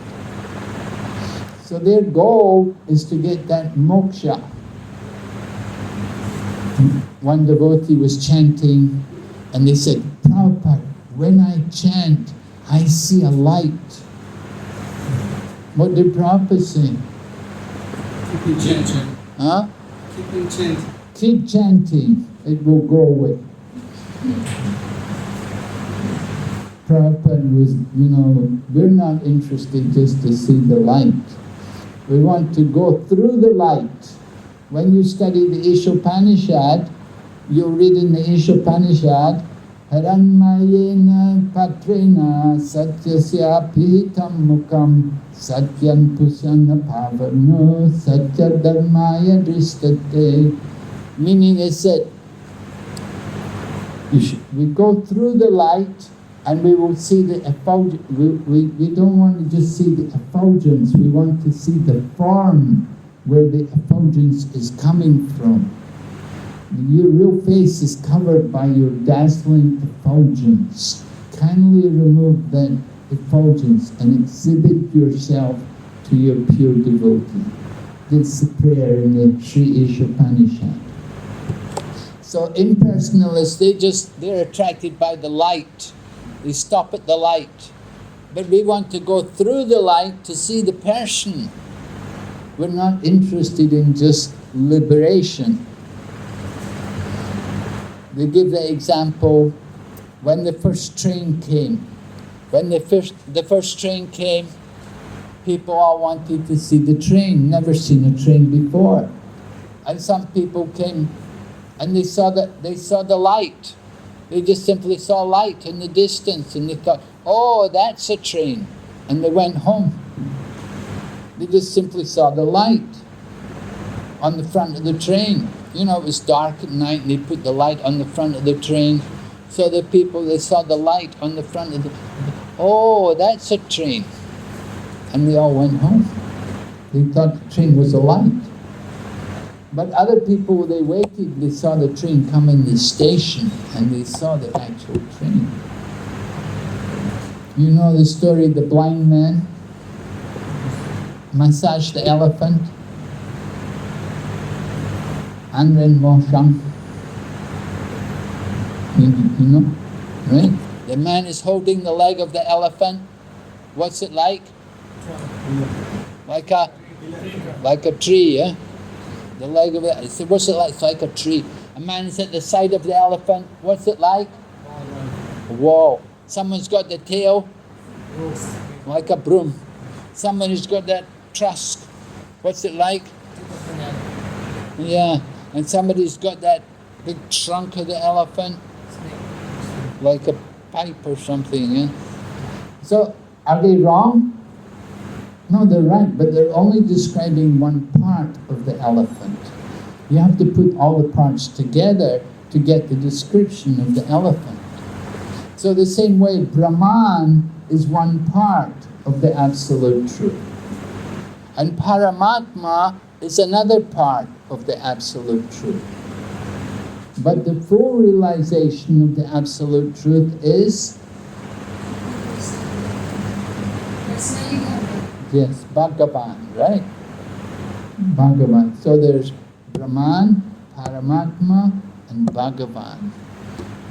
So their goal is to get that moksha. One devotee was chanting, and they said, Prabhupada, when I chant, I see a light. What did Prabhupada say? Keep chanting. Huh? Keep chanting. Keep chanting, it will go away. Prabhupada was, we're not interested just to see the light. We want to go through the light. When you study the Ishopanishad, you read in the Ishopanishad, Haranmayena patrena satyasya pihitam mukam satyam tusana pavano satya dharmaya dristate. Meaning is that we go through the light and we will see the effulgence. We don't want to just see the effulgence, we want to see the form where the effulgence is coming from. Your real face is covered by your dazzling effulgence. Kindly remove that effulgence and exhibit yourself to your pure devotee. That's the prayer in the Sri Ishopanishad. So impersonalists, they're attracted by the light. They stop at the light. But we want to go through the light to see the person. We're not interested in just liberation. They give the example when the first train came. When the first train came, people all wanted to see the train, never seen a train before. And some people came and they saw the light. They just simply saw light in the distance and they thought, oh, that's a train. And they went home. They just simply saw the light on the front of the train. You know, it was dark at night and they put the light on the front of the train. So the people, they saw the light on the front of the... Oh, that's a train. And they all went home. They thought the train was a light. But other people, they waited, they saw the train come in the station and they saw the actual train. You know the story of the blind man? Massaged the elephant. Anren Mosham. You know? Right? The man is holding the leg of the elephant. What's it like? Like a tree, yeah? The leg of it. I said, what's it like? It's like a tree. A man is at the side of the elephant. What's it like? A wall. Someone's got the tail like a broom. Someone who's got that tusk. What's it like? Yeah. And somebody's got that big trunk of the elephant like a pipe or something. Yeah? So, are they wrong? No, they're right, but they're only describing one part of the elephant. You have to put all the parts together to get the description of the elephant. So the same way, Brahman is one part of the Absolute Truth. And Paramatma is another part of the Absolute Truth. But the full realization of the Absolute Truth is... Yes, Bhagavan, right? Bhagavan. So there's Brahman, Paramatma, and Bhagavan,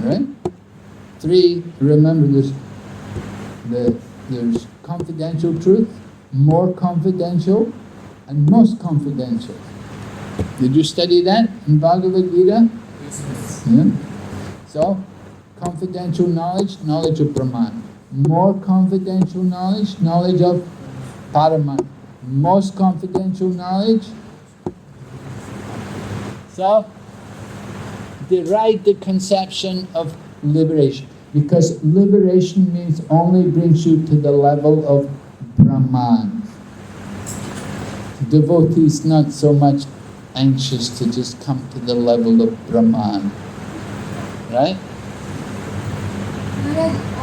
right? Three, remember there's confidential truth, more confidential, and most confidential. Did you study that in Bhagavad Gita? Yes. Yeah. So, confidential knowledge, knowledge of Brahman. More confidential knowledge, knowledge of Paramatma. Most confidential knowledge. So, deride the conception of liberation. Because liberation means only brings you to the level of Brahman. Devotees not so much anxious to just come to the level of Brahman. Right?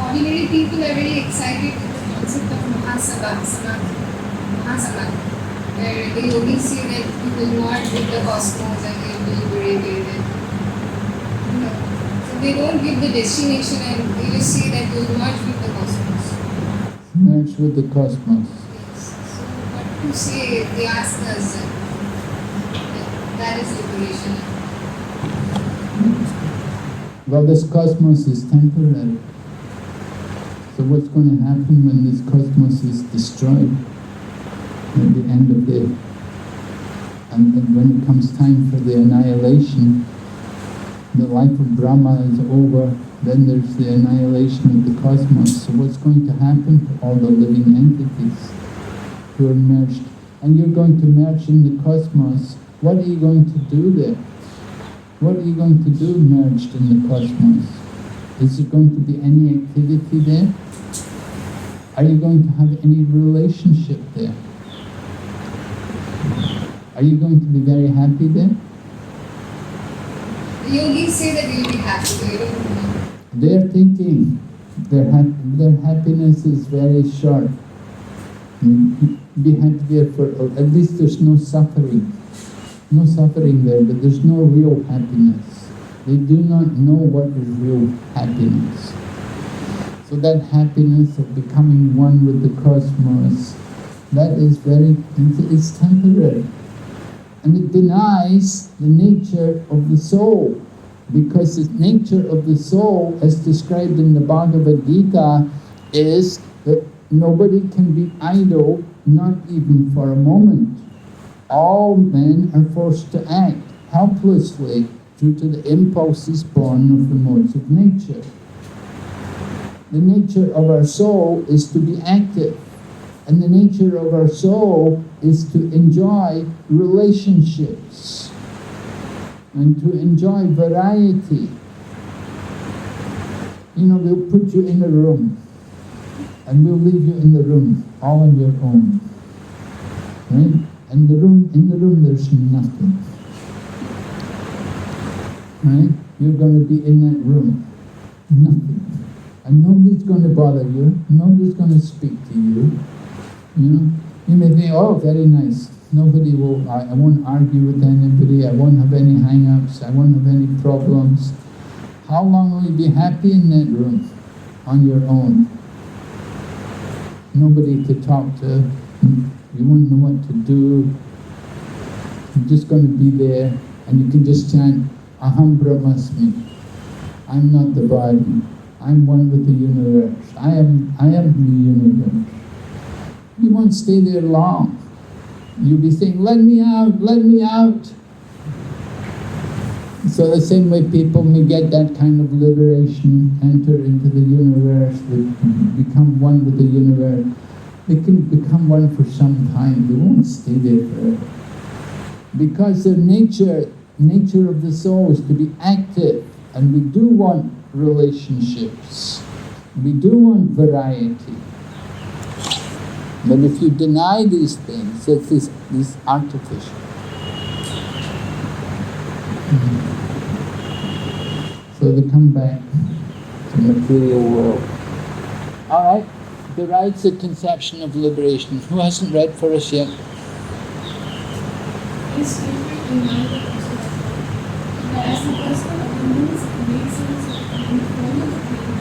Ordinary people are very excited with the concept of Mahasabha, where they only see that you will not with the cosmos and they will be liberated. And, so they don't give the destination and they just say that you will merge with the cosmos. Merge with the cosmos. Yes. So what to say, they ask us that is liberation. Well, this cosmos is temporary. So what's going to happen when this cosmos is destroyed at the end of the... And when it comes time for the annihilation, the life of Brahma is over, then there's the annihilation of the cosmos. So what's going to happen to all the living entities who are merged? And you're going to merge in the cosmos What are you going to do there? What are you going to do merged in the cosmos? Is there going to be any activity there? Are you going to have any relationship there? Are you going to be very happy there? The yogis say that you'll be happy, but you don't know. They're thinking their happiness is very short. Be happy there for, at least there's no suffering. No suffering there, but there's no real happiness. They do not know what is real happiness. So that happiness of becoming one with the cosmos, that is it's temporary. And it denies the nature of the soul, because the nature of the soul, as described in the Bhagavad Gita, is that nobody can be idle, not even for a moment. All men are forced to act helplessly due to the impulses born of the modes of nature. The nature of our soul is to be active, and the nature of our soul is to enjoy relationships and to enjoy variety. You know, we'll put you in a room and we'll leave you in the room all on your own, right? And in the room there's nothing, right? You're going to be in that room, nothing. And nobody's going to bother you, nobody's going to speak to you, you know. You may think, oh, very nice, nobody will, I won't argue with anybody, I won't have any hang-ups, I won't have any problems. How long will you be happy in that room, on your own? Nobody to talk to, you won't know what to do, you're just going to be there, and you can just chant, Aham Brahmasmi, I'm not the body, I'm one with the universe, I am the universe. You won't stay there long. You'll be saying, let me out, let me out. So the same way people may get that kind of liberation, enter into the universe, they become one with the universe. They can become one for some time, they won't stay there forever. Because the nature of the soul is to be active, and we do want relationships. We do want variety. But if you deny these things, it's artificial. So they come back to the material world. Alright, the rites of conception of liberation. Who hasn't read for us yet? Is statement in Maya that as the person of the means makes sense and follow the pain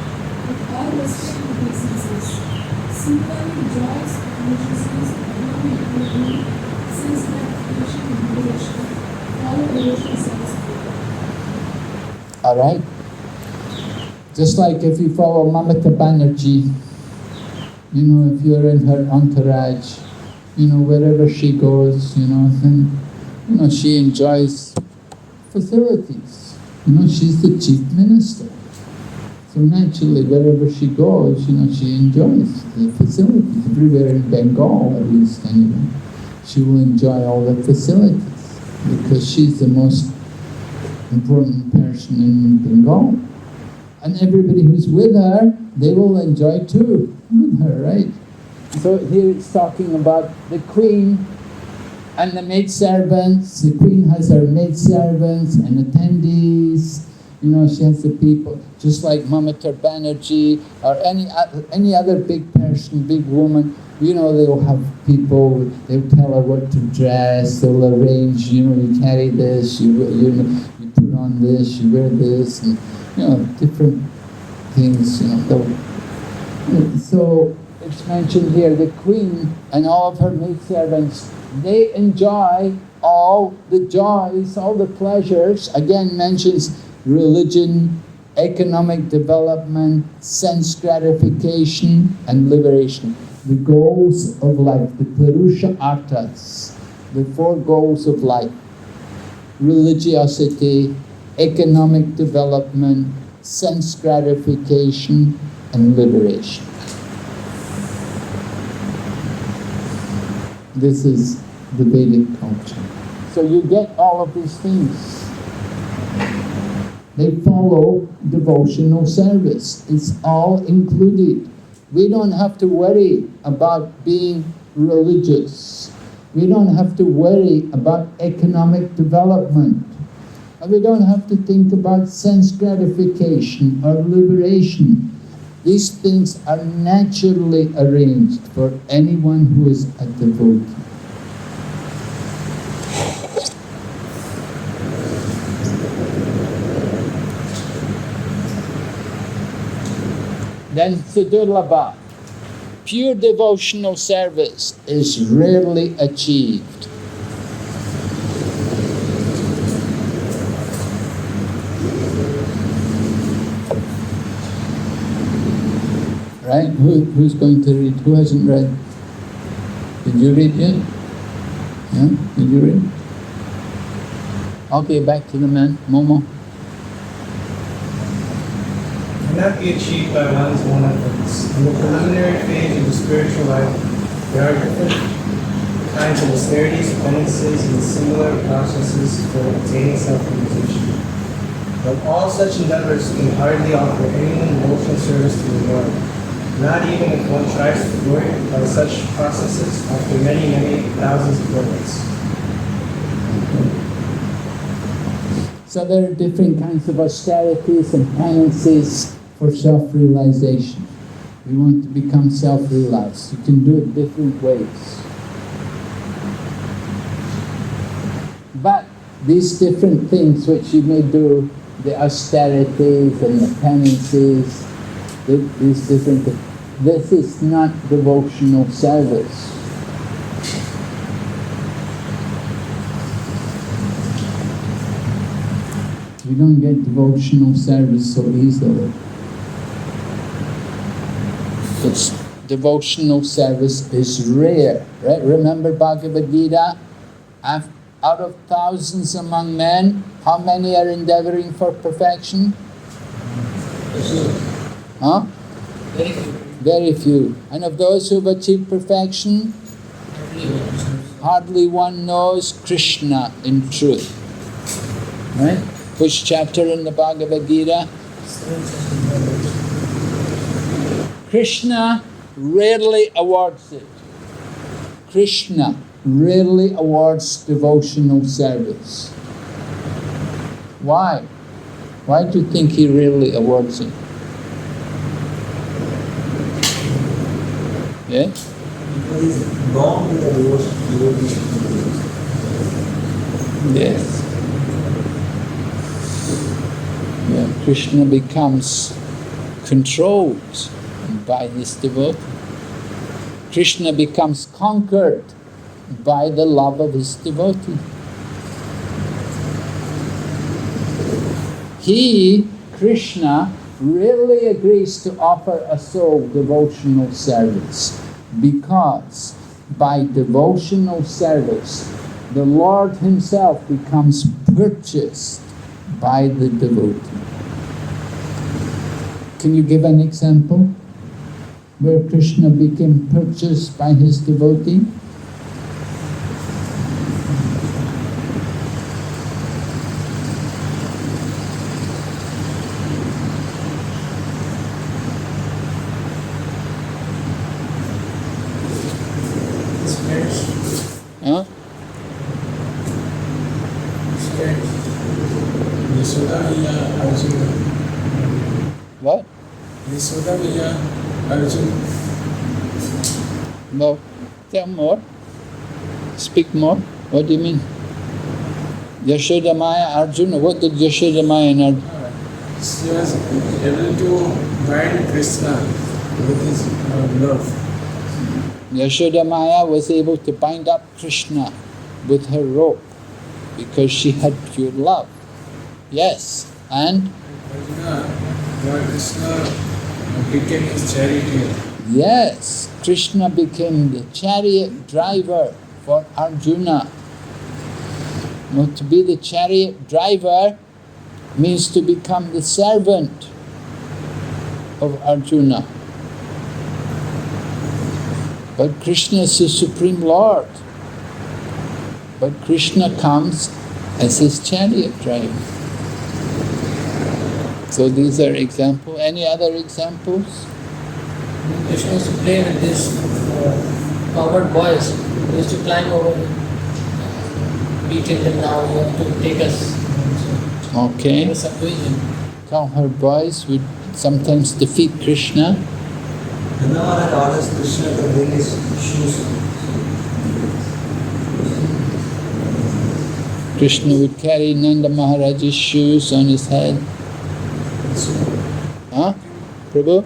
with all respect to the senses, similarly joys, consciousness, economic well-being, sense gratification and liberation, follow devotional sense. Alright? Just like if you follow Mamata Banerjee, you know, if you're in her entourage, you know, wherever she goes, you know, then, you know, she enjoys facilities. You know, she's the chief minister. So naturally, wherever she goes, you know, she enjoys the facilities. Everywhere in Bengal, at least anyway, she will enjoy all the facilities because she's the most important person in Bengal. And everybody who's with her, they will enjoy too with her, right? So here it's talking about the queen and the maidservants. The queen has her maidservants and attendees. You know, she has the people, just like Mamata Banerjee or any other big person, big woman. You know, they'll have people, they'll tell her what to dress, they'll arrange, you know, you carry this, you put on this, you wear this, and, you know, different things, you know. So it's mentioned here, the queen and all of her maidservants, they enjoy all the joys, all the pleasures. Again mentions religion, economic development, sense gratification and liberation. The goals of life, the Purusha Arthas, the 4 goals of life: religiosity, economic development, sense gratification and liberation. This is the Vedic culture. So you get all of these things. They follow devotional service. It's all included. We don't have to worry about being religious. We don't have to worry about economic development. And we don't have to think about sense gratification or liberation. These things are naturally arranged for anyone who is a devotee. Then Sudurlabha, pure devotional service is rarely achieved. Right? Who's going to read? Who hasn't read? Did you read yet? Yeah? Did you read? Okay, back to the man. Momo. Cannot be achieved by one's own efforts. In the preliminary phase of the spiritual life, there are different kinds of austerities, penances, and similar processes for obtaining self-realization. But all such endeavors can hardly offer any devotional service to the Lord, not even if one tries to thwart by such processes after many, many thousands of words. So there are different kinds of austerities and penances for self-realization. We want to become self-realized. You can do it different ways. But these different things which you may do, the austerities and the penances, these different things, this is not devotional service. You don't get devotional service so easily. It's devotional service is rare, right? Remember Bhagavad Gita? Out of thousands among men, how many are endeavoring for perfection? Huh? Very few. Very few. And of those who have achieved perfection, hardly one knows Krishna in truth. Right? Which chapter in the Bhagavad Gita? Krishna rarely awards it. Krishna rarely awards devotional service. Why? Why do you think he rarely awards it? Yeah? Because he's born with a devotion. Yes. Yeah, Krishna becomes controlled by his devotee. Krishna becomes conquered by the love of his devotee. He, Krishna, rarely agrees to offer a soul devotional service because by devotional service, the Lord himself becomes purchased by the devotee. Can you give an example where Krishna became purchased by his devotee? Huh? What? No. Tell more. Speak more. What do you mean? Yashoda Maya Arjuna. What did Yashoda Maya and Arjuna? She was able to bind Krishna with his love. Yashoda Maya was able to bind up Krishna with her rope because she had pure love. Yes, and? Arjuna, Lord Krishna became his charioteer. Yes, Krishna became the chariot driver for Arjuna. Now, to be the chariot driver means to become the servant of Arjuna. But Krishna is the Supreme Lord. but Krishna comes as his chariot driver. So these are examples. Any other examples? Krishna used to play with these cowherd boys. They used to climb over him, beating them down. You have to take us. Okay. They were subduing him. Cowherd boys would sometimes defeat Krishna. Vrindavan orders Krishna to bring his shoes. Krishna would carry Nanda Maharaj's shoes on his head. Huh? Prabhu?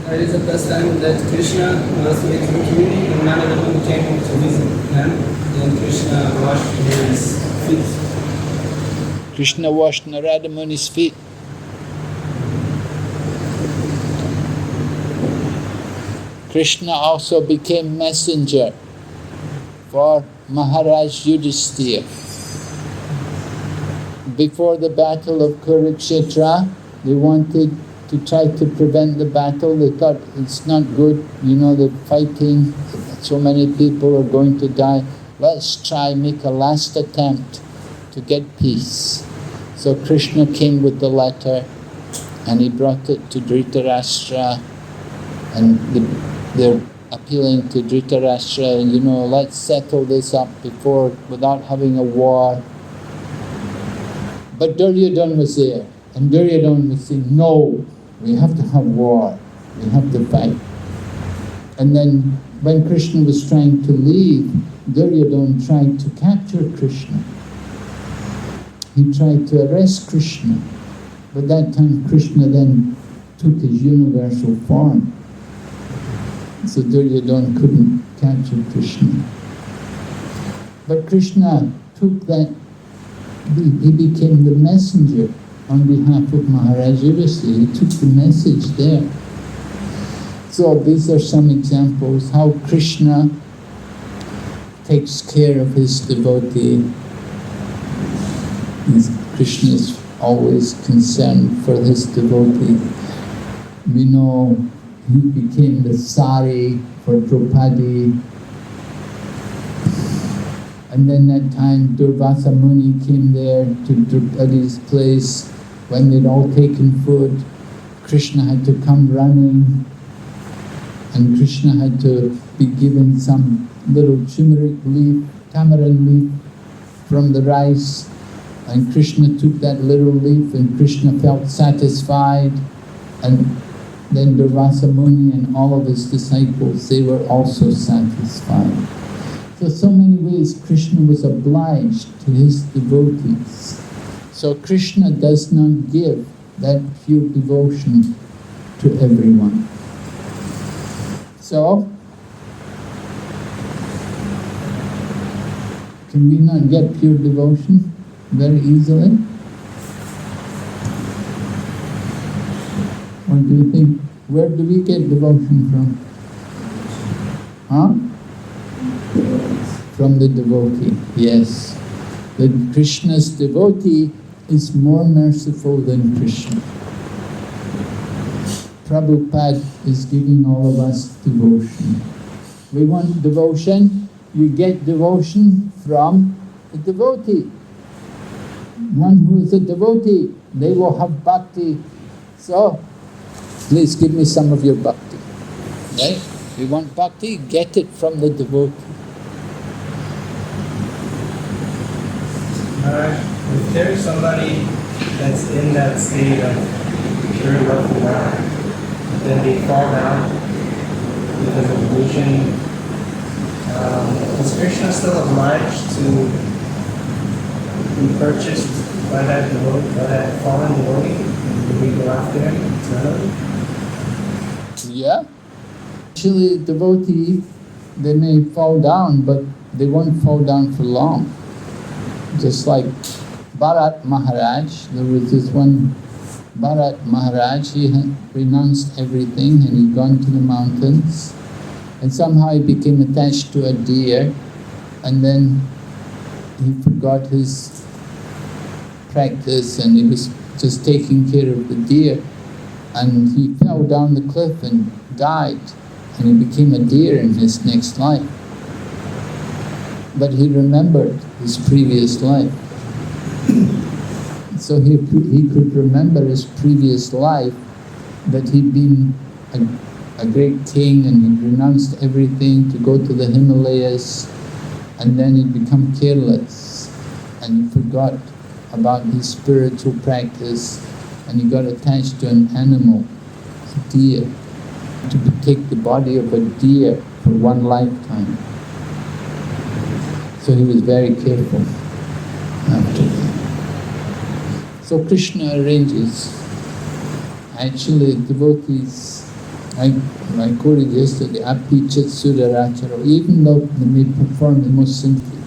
There is a custom that Krishna was making community and none of them came to visit them. Then Krishna washed his feet. Krishna washed Narada Muni's feet. Krishna also became messenger for Maharaj Yudhisthira. Before the battle of Kurukshetra, they wanted to try to prevent the battle. They thought it's not good, the fighting, so many people are going to die. Let's try make a last attempt to get peace. So Krishna came with the letter and he brought it to Dhritarashtra, and they're appealing to Dhritarashtra, let's settle this up without having a war. But Duryodhana was there, and Duryodhana was saying, no, we have to have war, we have to fight. And then when Krishna was trying to leave, Duryodhana tried to capture Krishna. He tried to arrest Krishna, but that time Krishna then took his universal form. So Duryodhana couldn't capture Krishna. But Krishna took that, he became the messenger on behalf of Maharaj Yudhisthira. He took the message there. So these are some examples how Krishna takes care of his devotee. Krishna is always concerned for his devotee. We know he became the sari for Draupadi. And then that time Durvasa Muni came there to Draupadi's place. When they'd all taken food, Krishna had to come running, and Krishna had to be given some little turmeric leaf, tamarind leaf from the rice, and Krishna took that little leaf and Krishna felt satisfied, and then Durvasa Muni and all of his disciples, they were also satisfied. So many ways Krishna was obliged to his devotees. So Krishna does not give that pure devotion to everyone. So, can we not get pure devotion very easily? Or do you think, where do we get devotion from? Huh? From the devotee, yes. That Krishna's devotee is more merciful than Krishna. Prabhupada is giving all of us devotion. We want devotion, you get devotion from the devotee. One who is a devotee, they will have bhakti. So, please give me some of your bhakti. Right? We want bhakti, get it from the devotee. If there is somebody that's in that state of pure love for God, then they fall down because of illusion, is Krishna still obliged to be purchased by that devotee, by that fallen devotee? Do we go after him eternally? Yeah. Actually, devotee, they may fall down, but they won't fall down for long. Just like Bharat Maharaj, there was this one Bharat Maharaj, he had renounced everything and he'd gone to the mountains, and somehow he became attached to a deer, and then he forgot his practice and he was just taking care of the deer, and he fell down the cliff and died, and he became a deer in his next life. But he remembered his previous life. So he could remember his previous life, that he'd been a great king and he'd renounced everything to go to the Himalayas, and then he'd become careless and he forgot about his spiritual practice and he got attached to an animal, a deer, to take the body of a deer for one lifetime. So he was very careful after that. So Krishna arranges. Actually, devotees, I quoted yesterday, Api Chitsuraracharo, even though they may perform the most sinfully,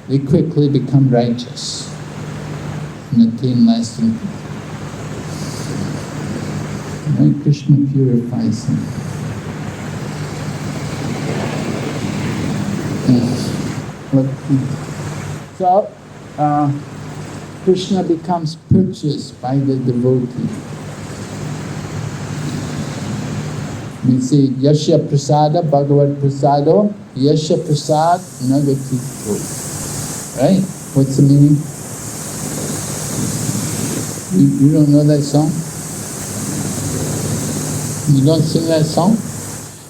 they quickly become righteous and attain lasting peace. Right? Krishna purifies them. So, Krishna becomes purchased by the devotee. We say, Yasya Prasada Bhagavad Prasado, Yasya Prasad Nagatito. Right? What's the meaning? You don't know that song? You don't sing that song?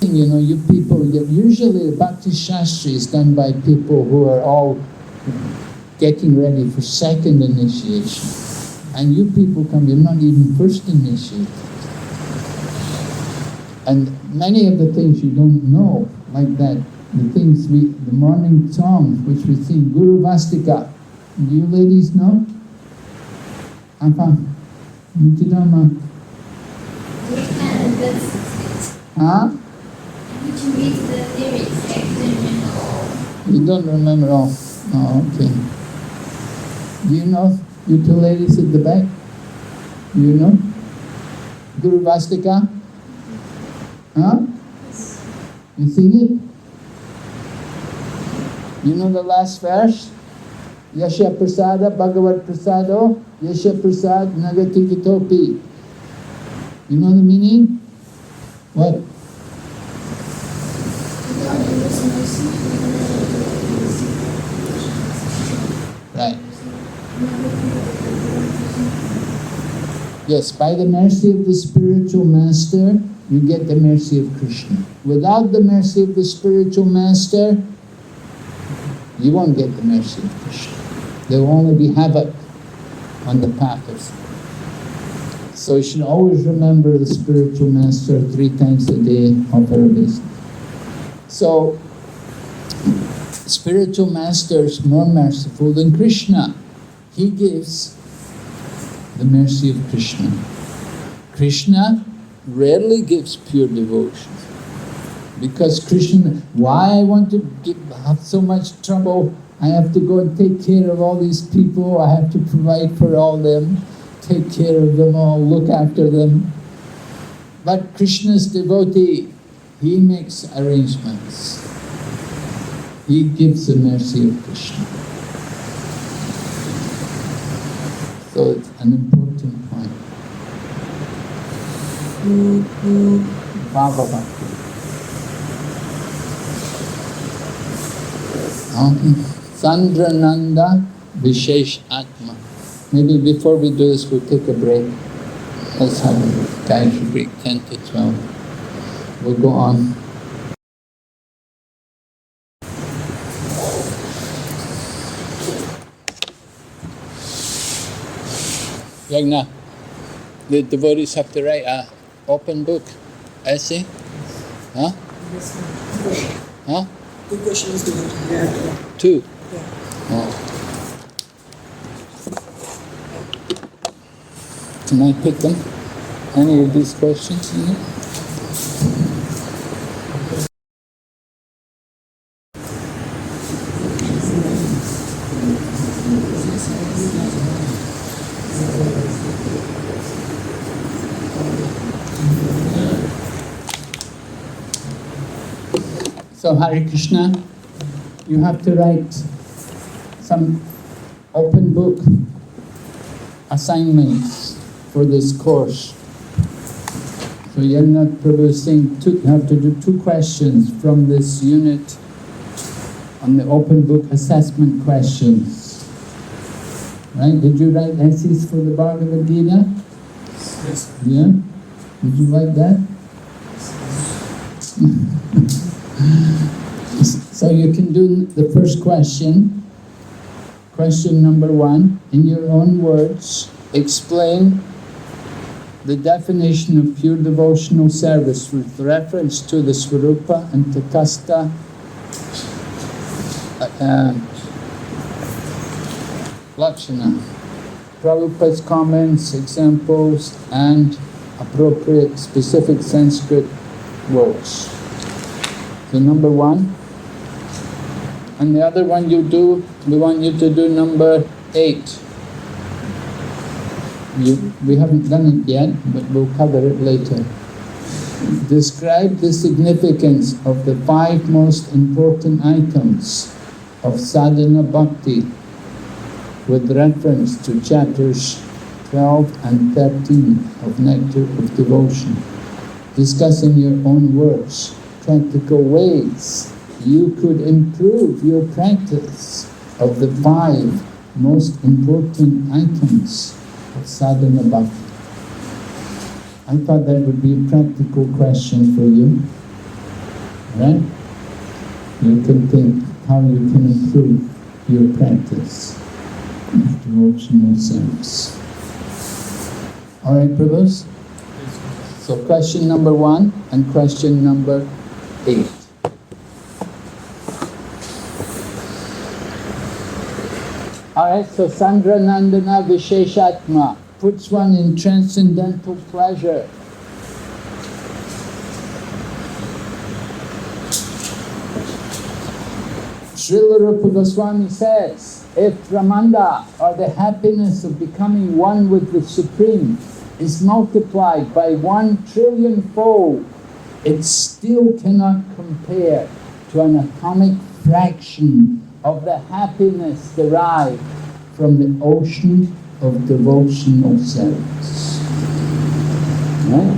You know, you people, usually the Bhakti-Shastri is done by people who are all getting ready for second initiation. And you people come, you're not even first initiated. And many of the things you don't know, like that, the morning songs which we sing, Guru Vastika. Do you ladies know? Apa? Mutidama? Huh? Which reads the lyrics, actually. You don't remember all? Oh, okay. Do you know, you two ladies at the back? Do you know? Guru Vastika? Huh? You sing it? You know the last verse? Yasya Prasada Bhagavad Prasado, Yasya Prasad Nagatikitopi. You know the meaning? What? Right. Yes, by the mercy of the spiritual master, you get the mercy of Krishna. Without the mercy of the spiritual master, you won't get the mercy of Krishna. There will only be havoc on the path of. So you should always remember the spiritual master 3 times a day of obeisance. So, spiritual master is more merciful than Krishna. He gives the mercy of Krishna. Krishna rarely gives pure devotion. Because Krishna, why I want to have so much trouble, I have to go and take care of all these people, I have to provide for all them, take care of them all, look after them. But Krishna's devotee, he makes arrangements. He gives the mercy of Krishna. So it's an important point. Bhava Bhakti. Sandrananda Vishesh Atma. Maybe before we do this, we'll take a break. Let's have a Gayatri break, 10 to 12. We'll go on. Yagna, the devotees have to write an open book essay? Huh? Huh? 2 questions to you. 2? Yeah. Oh. Can I pick them? Any of these questions in here? So Hare Krishna, you have to write some open book assignments for this course. So Yagnath Prabhu is saying you have to do 2 questions from this unit on the open book assessment questions. Right? Did you write essays for the Bhagavad Gita? Yes. Yeah? Did you like that? So you can do the first question. Question number 1. In your own words, explain the definition of pure devotional service with reference to the Swarupa and Takasta Lakshana. Prabhupada's comments, examples, and appropriate specific Sanskrit words. So number 1. And the other one you do, we want you to do number 8. We haven't done it yet, but we'll cover it later. Describe the significance of the 5 most important items of sadhana bhakti with reference to chapters 12 and 13 of Nectar of Devotion. Discuss in your own words practical ways you could improve your practice of the 5 most important items of sadhana bhakti. I thought that would be a practical question for you. Right? You can think how you can improve your practice of devotional service. Alright, Prabhus? So question number 1 and question number 8. Alright, so Sandra Nandana Visheshatma puts one in transcendental pleasure. Srila Rupa Goswami says, if Brahmanda, or the happiness of becoming one with the Supreme, is multiplied by 1 trillion fold, it still cannot compare to an atomic fraction of the happiness derived from the ocean of devotional service. Right?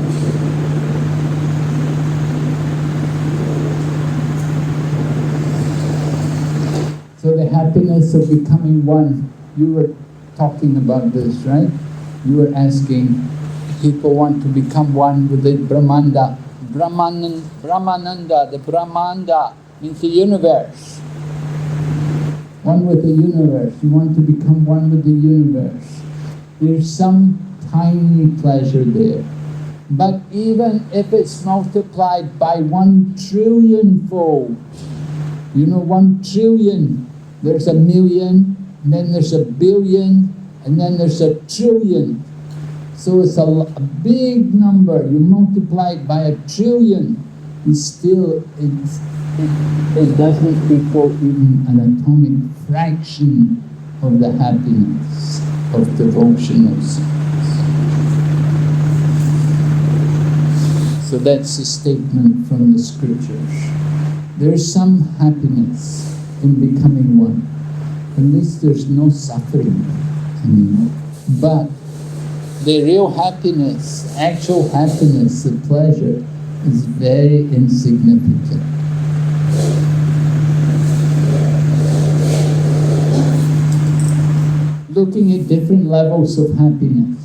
So the happiness of becoming one, you were talking about this, right? You were asking, people want to become one with the Brahmanda. Brahmananda, the Brahmanda means the universe. One with the universe. You want to become one with the universe. There's some tiny pleasure there. But even if it's multiplied by 1 trillion fold, you know 1 trillion, there's a million, and then there's a billion, and then there's a trillion. So it's a big number. You multiply it by 1 trillion, and still it doesn't equal even an atomic fraction of the happiness of devotional service. So that's a statement from the scriptures. There's some happiness in becoming one. At least there's no suffering anymore. But the real happiness, actual happiness, the pleasure, is very insignificant. Looking at different levels of happiness.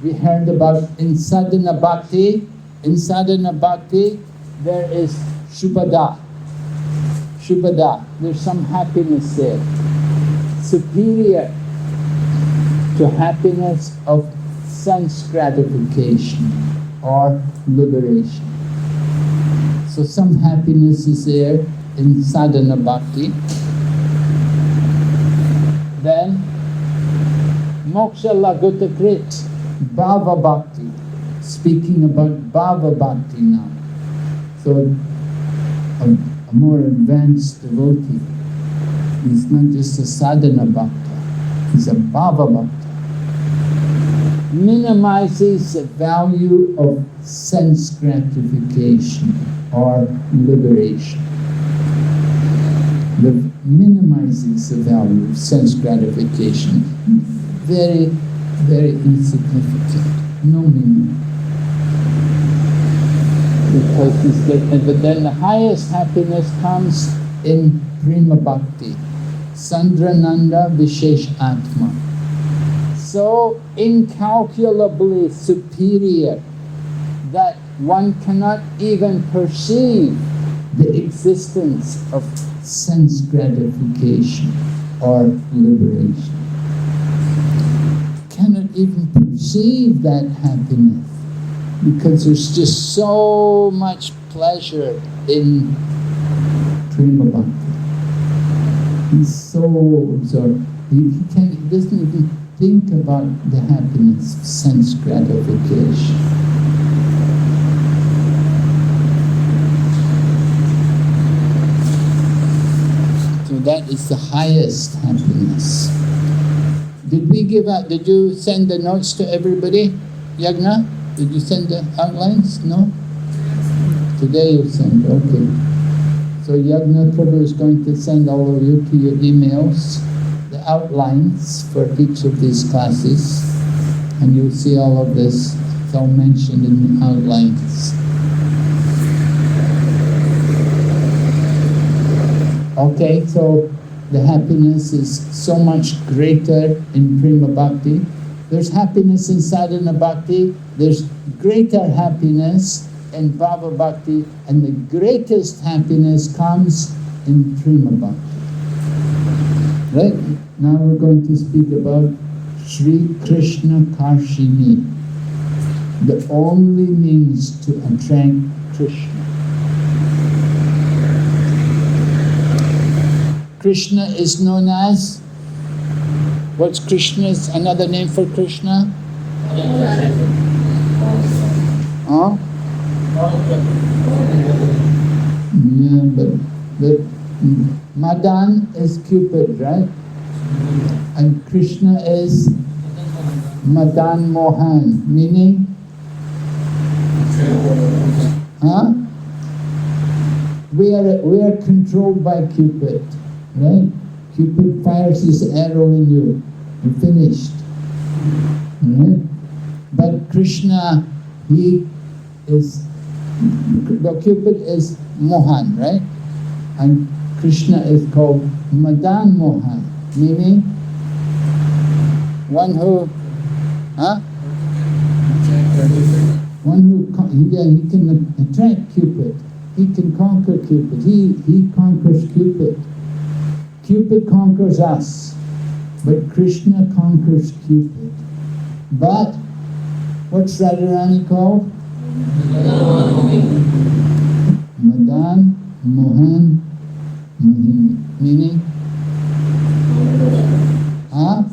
We heard about in sadhana bhakti. In sadhana bhakti, there is shubhada. Shubhada, there's some happiness there. Superior to happiness of sense gratification or liberation. So some happiness is there in sadhana bhakti. Then moksha laguta krit, bhava bhakti. Speaking about bhava bhakti now. So a more advanced devotee, he's not just a sadhana bhakta, he's a bhava bhakta. Minimizes the value of sense gratification or liberation. Minimizes the value of sense gratification. Very, very insignificant. No meaning. Because he's getting, but then the highest happiness comes in Prema Bhakti. Sandrananda Vishesh Atma. So incalculably superior that one cannot even perceive the existence of sense gratification or liberation. Cannot even perceive that happiness because there's just so much pleasure in Prema Bhakti. He's so absorbed. He doesn't even think about the happiness of sense gratification. So that is the highest happiness. Did you send the notes to everybody? Yagna? Did you send the outlines? No? Today you send, okay. So Yagna Prabhu is going to send all of you to your emails the outlines for each of these classes, and you'll see all of this. It's all mentioned in the outlines. Okay, so the happiness is so much greater in Prema Bhakti. There's happiness in Sadhana Bhakti, there's greater happiness in Bhava Bhakti, and the greatest happiness comes in Prema Bhakti. Right? Now we're going to speak about Sri Krishna Karshini, the only means to attract Krishna. Krishna is known as, what's Krishna's another name for Krishna? Huh? Yeah, but Madan is Cupid, right? And Krishna is Madan Mohan, meaning? Huh? We are controlled by Cupid, right? Cupid fires his arrow in you. You're finished. Right? But Krishna, he is, the Cupid is Mohan, right? And Krishna is called Madan Mohan, meaning one who, huh? One who, yeah, he can attract Cupid. He can conquer Cupid. He conquers Cupid. Cupid conquers us, but Krishna conquers Cupid. But what's Radharani called? Madan Mohan Mohini, meaning? Huh?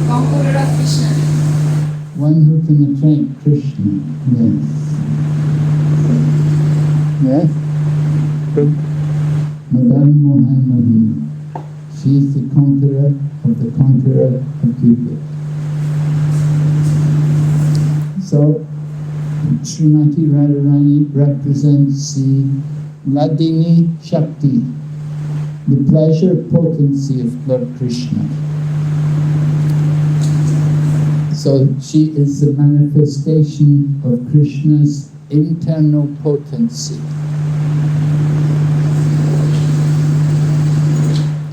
Conqueror of Krishna. One who can attract Krishna, yes. Yes? Madan Mohan Mohini. She is the conqueror of Cupid. So, Srimati Radharani represents the Ladini Shakti, the pleasure potency of Lord Krishna. So she is the manifestation of Krishna's internal potency.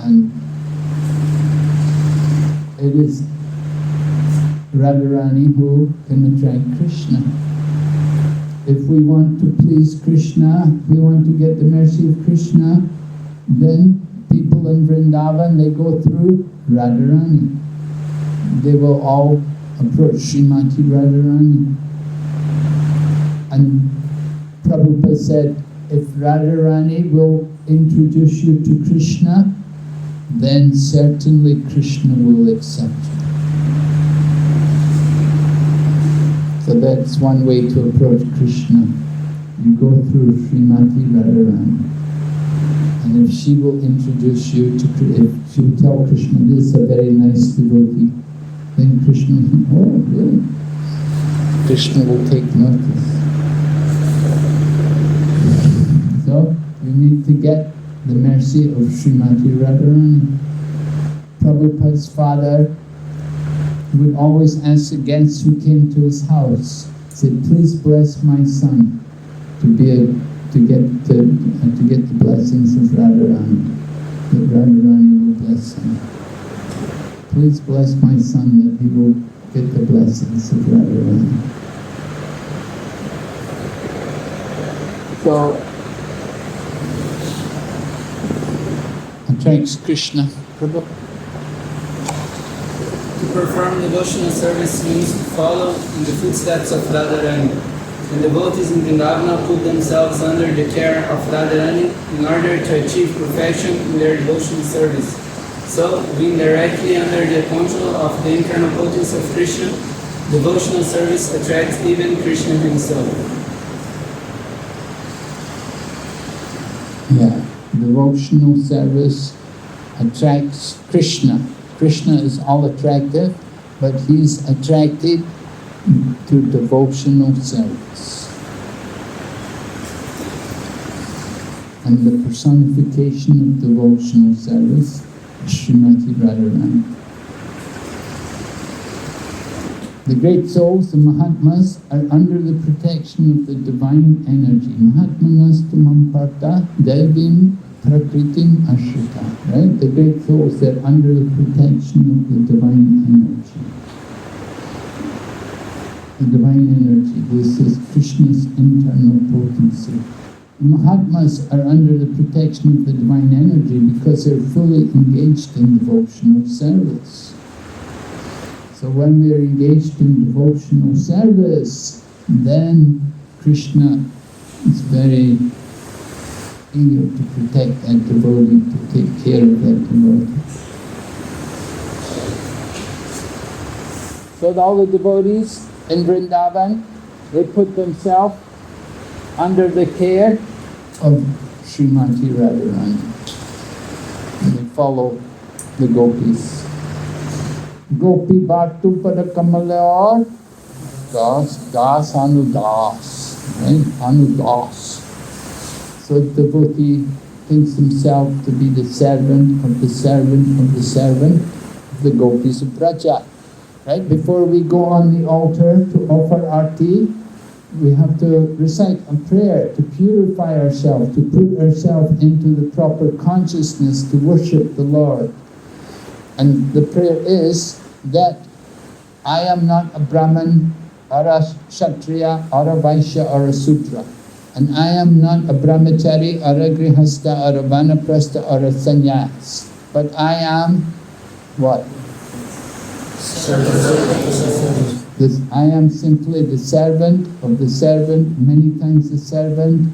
And it is Radharani who can attract Krishna. If we want to please Krishna, if we want to get the mercy of Krishna, then people in Vrindavan, they go through Radharani. They will all approach Srimati Radharani. And Prabhupada said, if Radharani will introduce you to Krishna, then certainly Krishna will accept you. So that's one way to approach Krishna. You go through Srimati Radharani. And if she will introduce you to, if she will tell Krishna, this is a very nice devotee, then Krishna will think, oh, really? Krishna will take notice. So, you need to get the mercy of Srimati Radharani. Prabhupada's father would always ask the guests who came to his house, said, please bless my son to be a to get the blessings of Radharani. That Radharani will bless him. Please bless my son that he will get the blessings of Radharani. So, attracts Krishna. Prabhu? To perform devotional service means to follow in the footsteps of Radharani. The devotees in Vrindavan put themselves under the care of Radharani in order to achieve perfection in their devotional service. So, being directly under the control of the internal potency of Krishna, devotional service attracts even Krishna himself. Yeah, devotional service attracts Krishna. Krishna is all attractive, but he's attracted to devotional service. And the personification of devotional service is Srimati Radharani. The great souls, the Mahatmas, are under the protection of the divine energy. Mahatmanas tumam parta devim prakritim ashrita. Right? The great souls, they're under the protection of the divine energy. The divine energy, this is Krishna's internal potency. Mahatmas are under the protection of the divine energy because they're fully engaged in devotional service. So when we are engaged in devotional service, then Krishna is very eager to protect that devotee, to take care of that devotee. So all the devotees in Vrindavan, they put themselves under the care of Srimati Radharani. And they follow the gopis. Gopi Bhartu Pada Kamala Das Anu Das. Right? Anu Das. So the devotee thinks himself to be the servant of the servant of the servant of the gopis of Braja. Right? Before we go on the altar to offer arti, we have to recite a prayer to purify ourselves, to put ourselves into the proper consciousness to worship the Lord. And the prayer is that I am not a Brahman or a Kshatriya or a Vaishya or a Sudra. And I am not a Brahmachari or a Grihastha or a Vanaprastha or a Sannyas. But I am what? I am simply the servant of the servant, many times the servant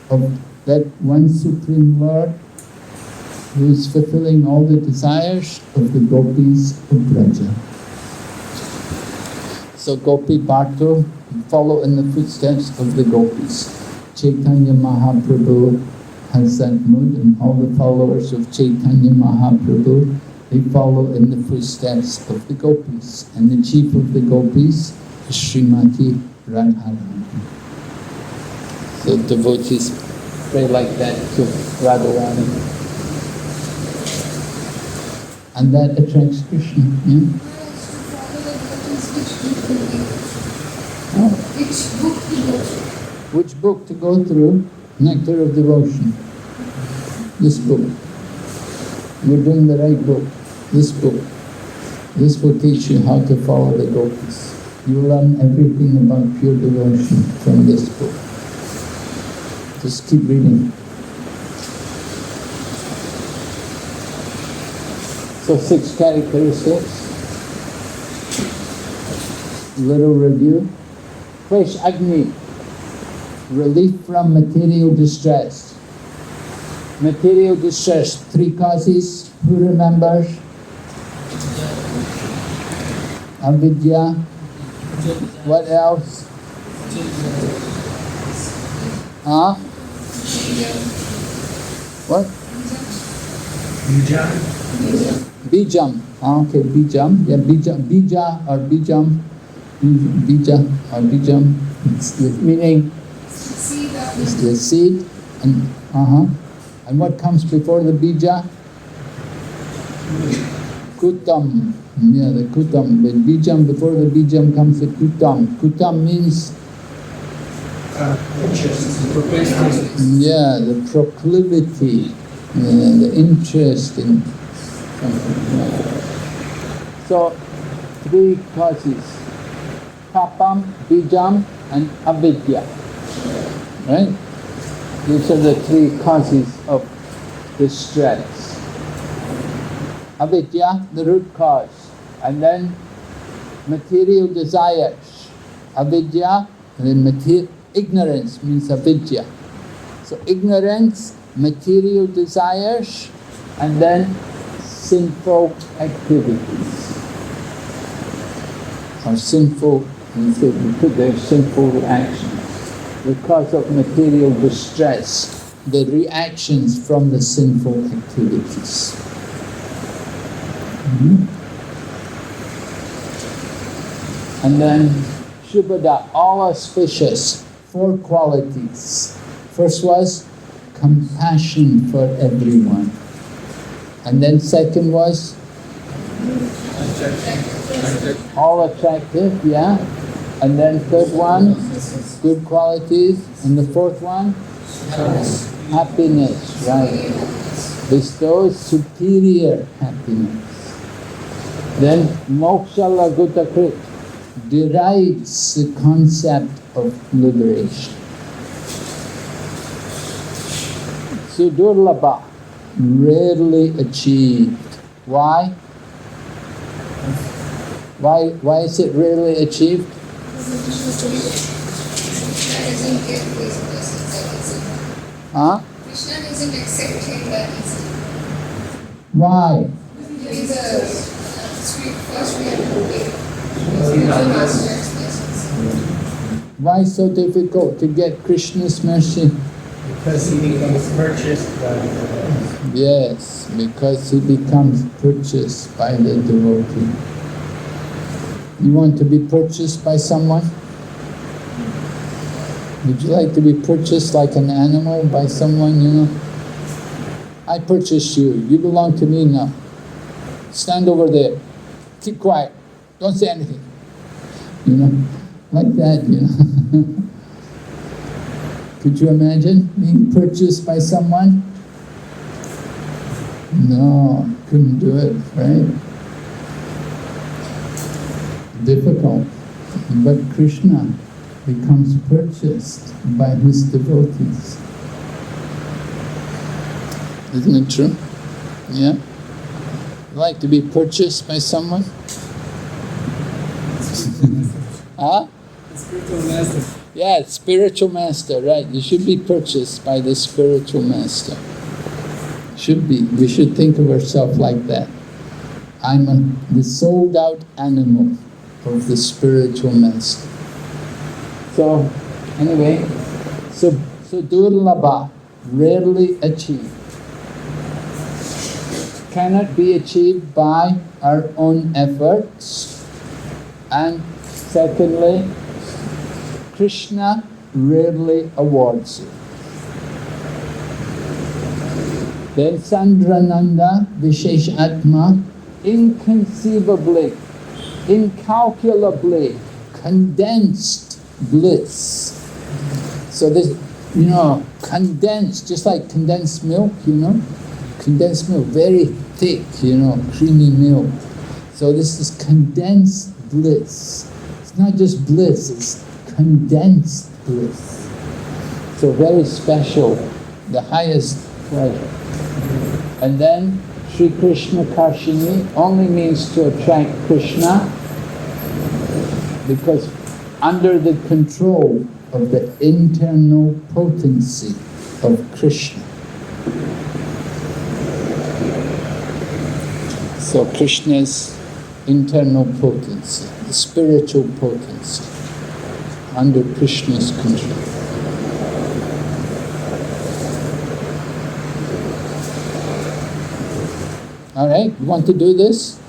of that one Supreme Lord who is fulfilling all the desires of the gopis of Braja. So Gopi Bhartu follow in the footsteps of the gopis. Chaitanya Mahaprabhu has that mood, and all the followers of Chaitanya Mahaprabhu, they follow in the footsteps of the gopis. And the chief of the gopis is Srimati Radharani. So devotees pray like that to Radharani. And that attracts Krishna. Yeah? Which book to go through? Nectar of Devotion. This book. You're doing the right book. This book. This will teach you how to follow the gopis. You learn everything about pure devotion from this book. Just keep reading. So 6 characteristics. Little review. Fresh Agni. Relief from material distress. Material distress, 3 causes. Who remembers? Avidya. What else? Huh? What? Bijam. Okay, bijam. Yeah, bija or bijam. Bija or bijam. It's the meaning. It's the seed. And and what comes before the bija? Kutam. Yeah, the kutam. The bijam, before the bijam comes the kutam. Kutam means Interest. Yeah, the proclivity, the interest in something. Yeah. So, three causes: papam, bijam, and avidya. Right? These are the three causes of distress. Avidya, the root cause, and then material desires. Avidya, and then ignorance means avidya. So ignorance, material desires, and then sinful activities. Or sinful, we put there sinful reactions. Because of material distress, the reactions from the sinful activities. And then Shubhada, all auspicious, 4 qualities. First was compassion for everyone. And then second was all attractive, yeah. And then third one, good qualities. And the fourth one, happiness, right. Bestows superior happiness. Then moksha lagutakrit, derives the concept of liberation. Sudurlabha, rarely achieved. Why? Why is it rarely achieved? Huh? Krishna isn't accepting that easily. Why? He's a sweet first we have to take. He's a master's lessons. Why so difficult to get Krishna's mercy? Because he becomes purchased by Yes, because he becomes purchased by the devotee. You want to be purchased by someone? Would you like to be purchased like an animal by someone, you know? I purchased you, you belong to me now. Stand over there, keep quiet, don't say anything. You know, like that, you know. Could you imagine being purchased by someone? No, couldn't do it, right? Difficult. But Krishna becomes purchased by his devotees. Isn't it true? Yeah? You like to be purchased by someone? Huh? Spiritual master. Yeah, spiritual master, right. You should be purchased by the spiritual master. Should be. We should think of ourselves like that. I'm the sold out animal of the spiritual master. So, anyway, so durlabha, rarely achieved. Cannot be achieved by our own efforts. And secondly, Krishna rarely awards it. Then Sandrananda Vishesh Atma, inconceivably, incalculably condensed bliss. So this, you know, condensed, just like condensed milk, you know, condensed milk, very thick, you know, creamy milk. So this is condensed bliss. It's not just bliss, it's condensed bliss. So very special, the highest pleasure. And then Sri Krishna Karshini only means to attract Krishna because under the control of the internal potency of Krishna. So Krishna's internal potency, the spiritual potency, under Krishna's control. All right, you want to do this?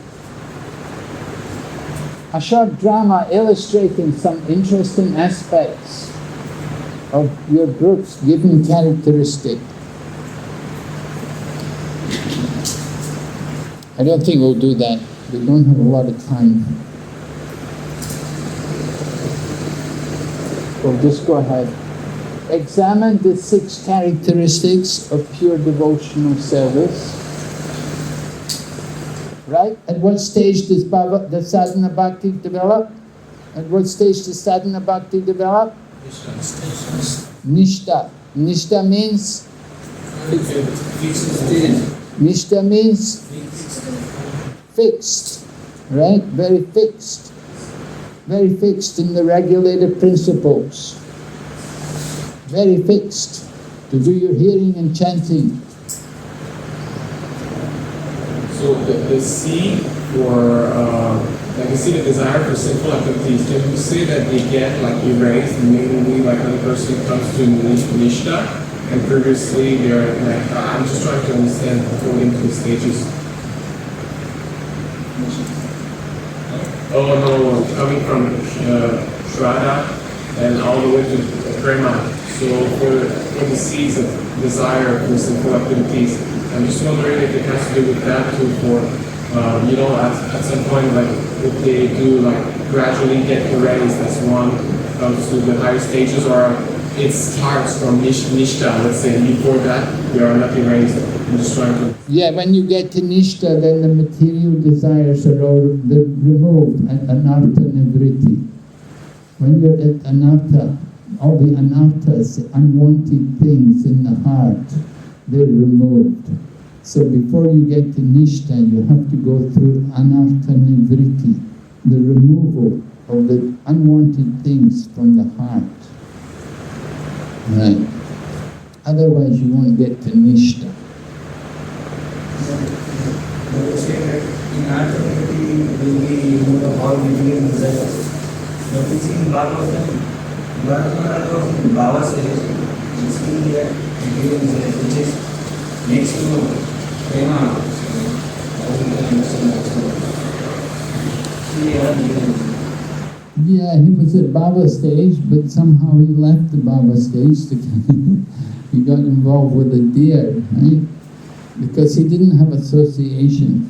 A short drama illustrating some interesting aspects of your group's given characteristic. I don't think we'll do that. We don't have a lot of time. We'll just go ahead. examine the 6 characteristics of pure devotional service. Right? At what stage does the sadhana bhakti develop? At what stage does sadhana bhakti develop? Nishta. Nishta means? Nishta means? Fixed. Right? Very fixed. Very fixed in the regulated principles. Very fixed to do your hearing and chanting. So the seed for, like the seed of desire for sinful activities, can you say that they get like erased mainly like when a person comes to Nishta and previously they're like, I'm just trying to understand according to the stages. Oh no, coming from Shraddha and all the way to Prema. So for the seeds of desire for sinful activities, I'm just wondering if it has to do with that too for, you know, at some point, like, if they do, like, gradually get erased as one comes to the higher stages, or it starts from Nishta, let's say, before that, they are not erased. I'm just trying to... Yeah, when you get to Nishta, then the material desires are all removed at Anartha Nivritti. When you're at Anartha, all the anarthas, the unwanted things in the heart, they're removed. So before you get to Nishta, you have to go through Anartha Nivritti, the removal of the unwanted things from the heart. Right. Otherwise you won't get to Nishta. In our community, we remove all material desires. But we see in Bhagavatam, Baba says, still there, material desires, which is next to Prema. Yeah, he was at Baba stage, but somehow he left the Baba stage. He got involved with the deer, right? Because he didn't have association.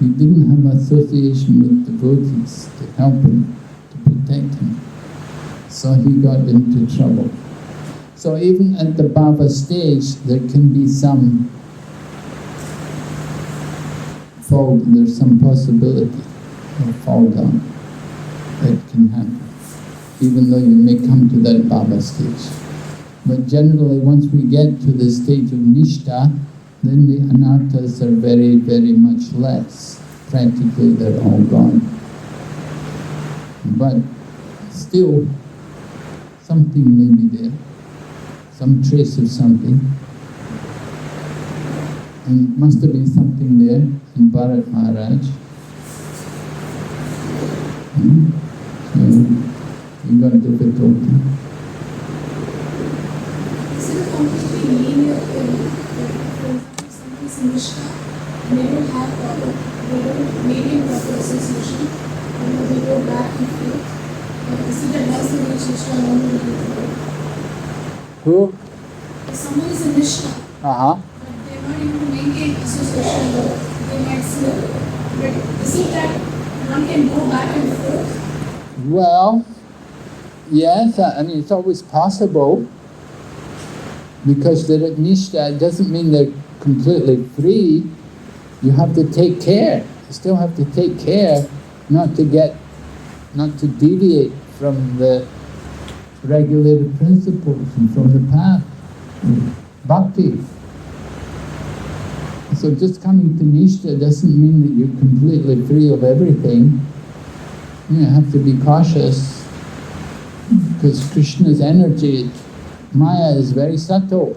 He didn't have association with devotees to help him, to protect him. So he got into trouble. So even at the Baba stage, there can be some fall, there's some possibility of fall down that can happen, even though you may come to that Baba stage. But generally, once we get to the stage of Nishta, then the anarthas are very, very much less. Practically, they're all gone. But still, something may be there, some trace of something. And must have been something there in Bharat Maharaj. So, he got difficulty. Is it a completely linear thing? Like, for example, somebody is in Nishta, and they don't have proper, they don't maintain proper association, and they go back and forth. Is it that once they reach Nishta, no one will get Who? If someone is in Nishta, Uh-huh. but they're not able to maintain association, they might slip. But is it that one can go back and forth? Well, yes, I mean, it's always possible, because they're at Nishta. It doesn't mean they're completely free. You have to take care. You still have to take care not to deviate from the regulated principles and from the path of bhakti. So just coming to Nishta doesn't mean that you're completely free of everything. You have to be cautious, because Krishna's energy, Maya, is very subtle.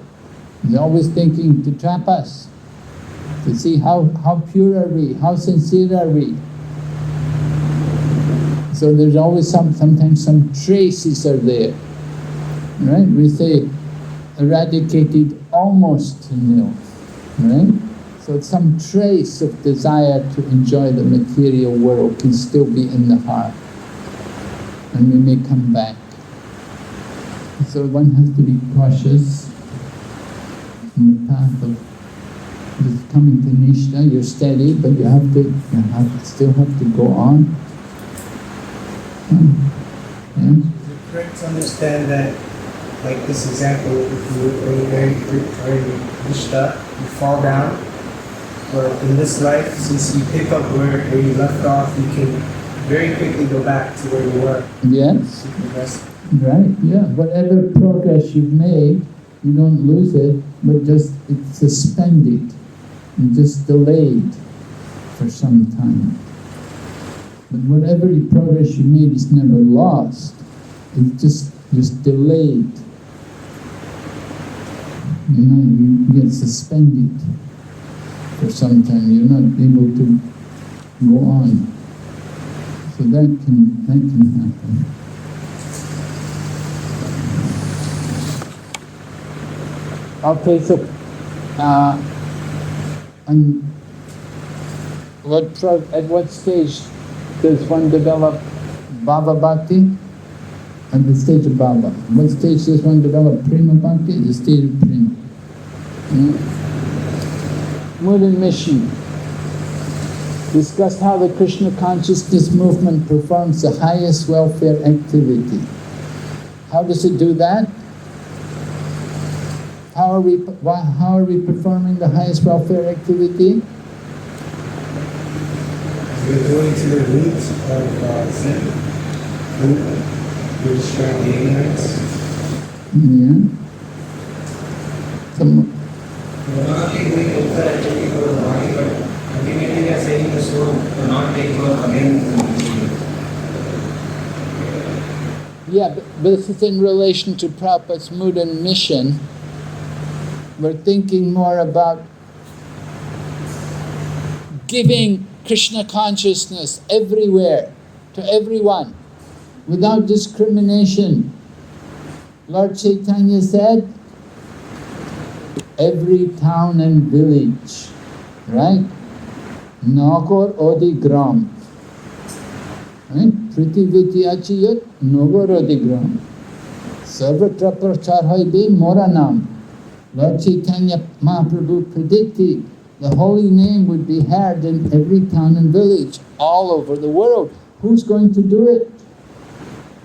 He's always thinking to trap us, to see how pure are we, how sincere are we. So there's always sometimes some traces are there. Right? We say eradicated almost to nil. Right? So some trace of desire to enjoy the material world can still be in the heart, and we may come back. So one has to be cautious in the path of just coming to Nishta. You're steady, but you still have to go on. Is it correct to understand that like this example, if you are very Nishta, you fall down. But in this life, since you pick up where you left off, you can very quickly go back to where you were. Yes. You can progress. Right, yeah. Whatever progress you've made, you don't lose it, but just it's suspended and just delayed for some time. But whatever progress you made is never lost. It's just delayed. You know, you get suspended for some time. You're not able to go on. So that can happen. Okay, so and at what stage does one develop Bhava Bhakti? At the stage of Bhava. What stage does one develop Prema Bhakti? The stage of Prema. Mood and mission. Discuss how the Krishna consciousness movement performs the highest welfare activity. How does it do that? How are we performing the highest welfare activity? You're going to the root of sin. You're destroying the ignorance. Yeah. We're not doing welfare activity for the body, but ultimately we are saying the soul to not take birth again. Yeah, but this is in relation to Prabhupada's mood and mission. We're thinking more about giving Krishna consciousness everywhere, to everyone, without discrimination. Lord Chaitanya said, every town and village, right? Nagor odigram. Right? Prithiviti achiyat nagor odigram. Sarvatra prachar hoibe moranam. Lord Chaitanya Mahaprabhu predicted the holy name would be heard in every town and village all over the world. Who's going to do it?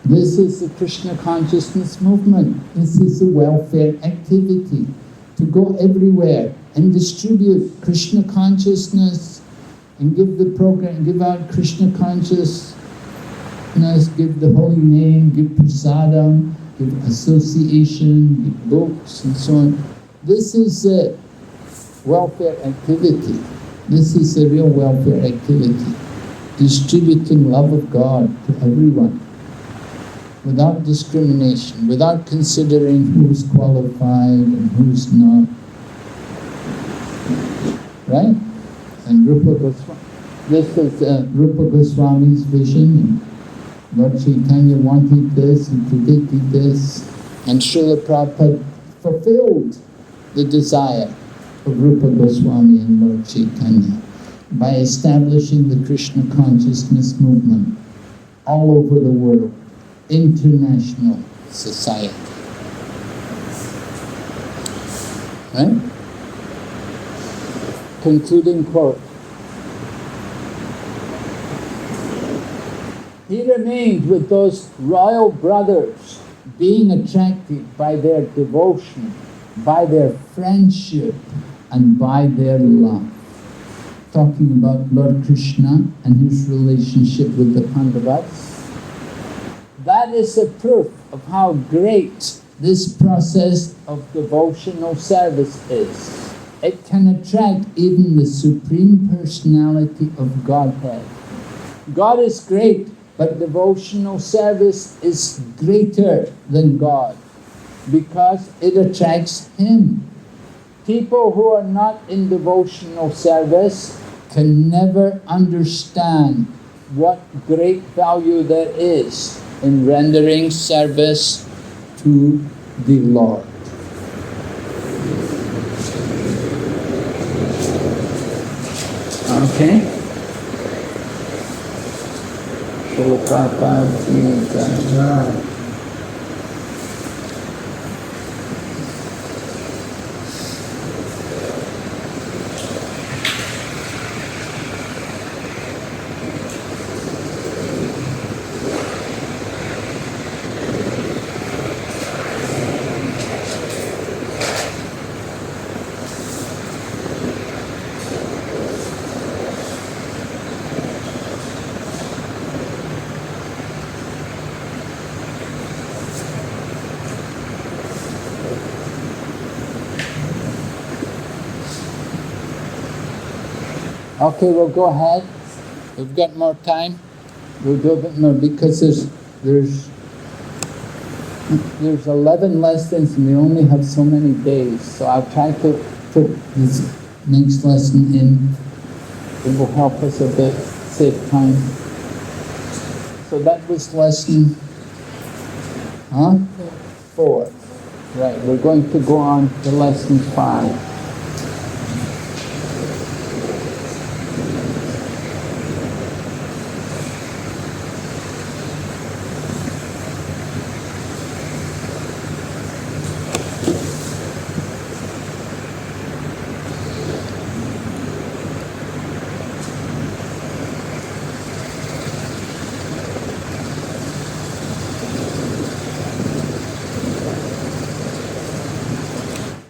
This is the Krishna consciousness movement. This is the welfare activity. To go everywhere and distribute Krishna consciousness and give the program, give out Krishna consciousness, give the holy name, give prasadam, give association, give books and so on. This is a welfare activity. This is a real welfare activity. Distributing love of God to everyone, without discrimination, without considering who's qualified and who's not. Right? And Rupa Goswami, this is Rupa Goswami's vision. And Lord Chaitanya wanted this and predicted this. And Srila Prabhupada fulfilled the desire of Rupa Goswami and Lord Chaitanya by establishing the Krishna consciousness movement all over the world. International society. Right? Concluding quote. He remained with those royal brothers, being attracted by their devotion, by their friendship, and by their love. Talking about Lord Krishna and his relationship with the Pandavas. That is a proof of how great this process of devotional service is. It can attract even the Supreme Personality of Godhead. God is great, but devotional service is greater than God because it attracts Him. People who are not in devotional service can never understand what great value there is in rendering service to the Lord. Okay? Srila Prabhupada ki jai. Okay, we'll go ahead. We've got more time. We'll do a bit more because there's 11 lessons and we only have so many days. So I'll try to put this next lesson in. It will help us a bit, save time. So that was lesson 4. Right, we're going to go on to lesson 5.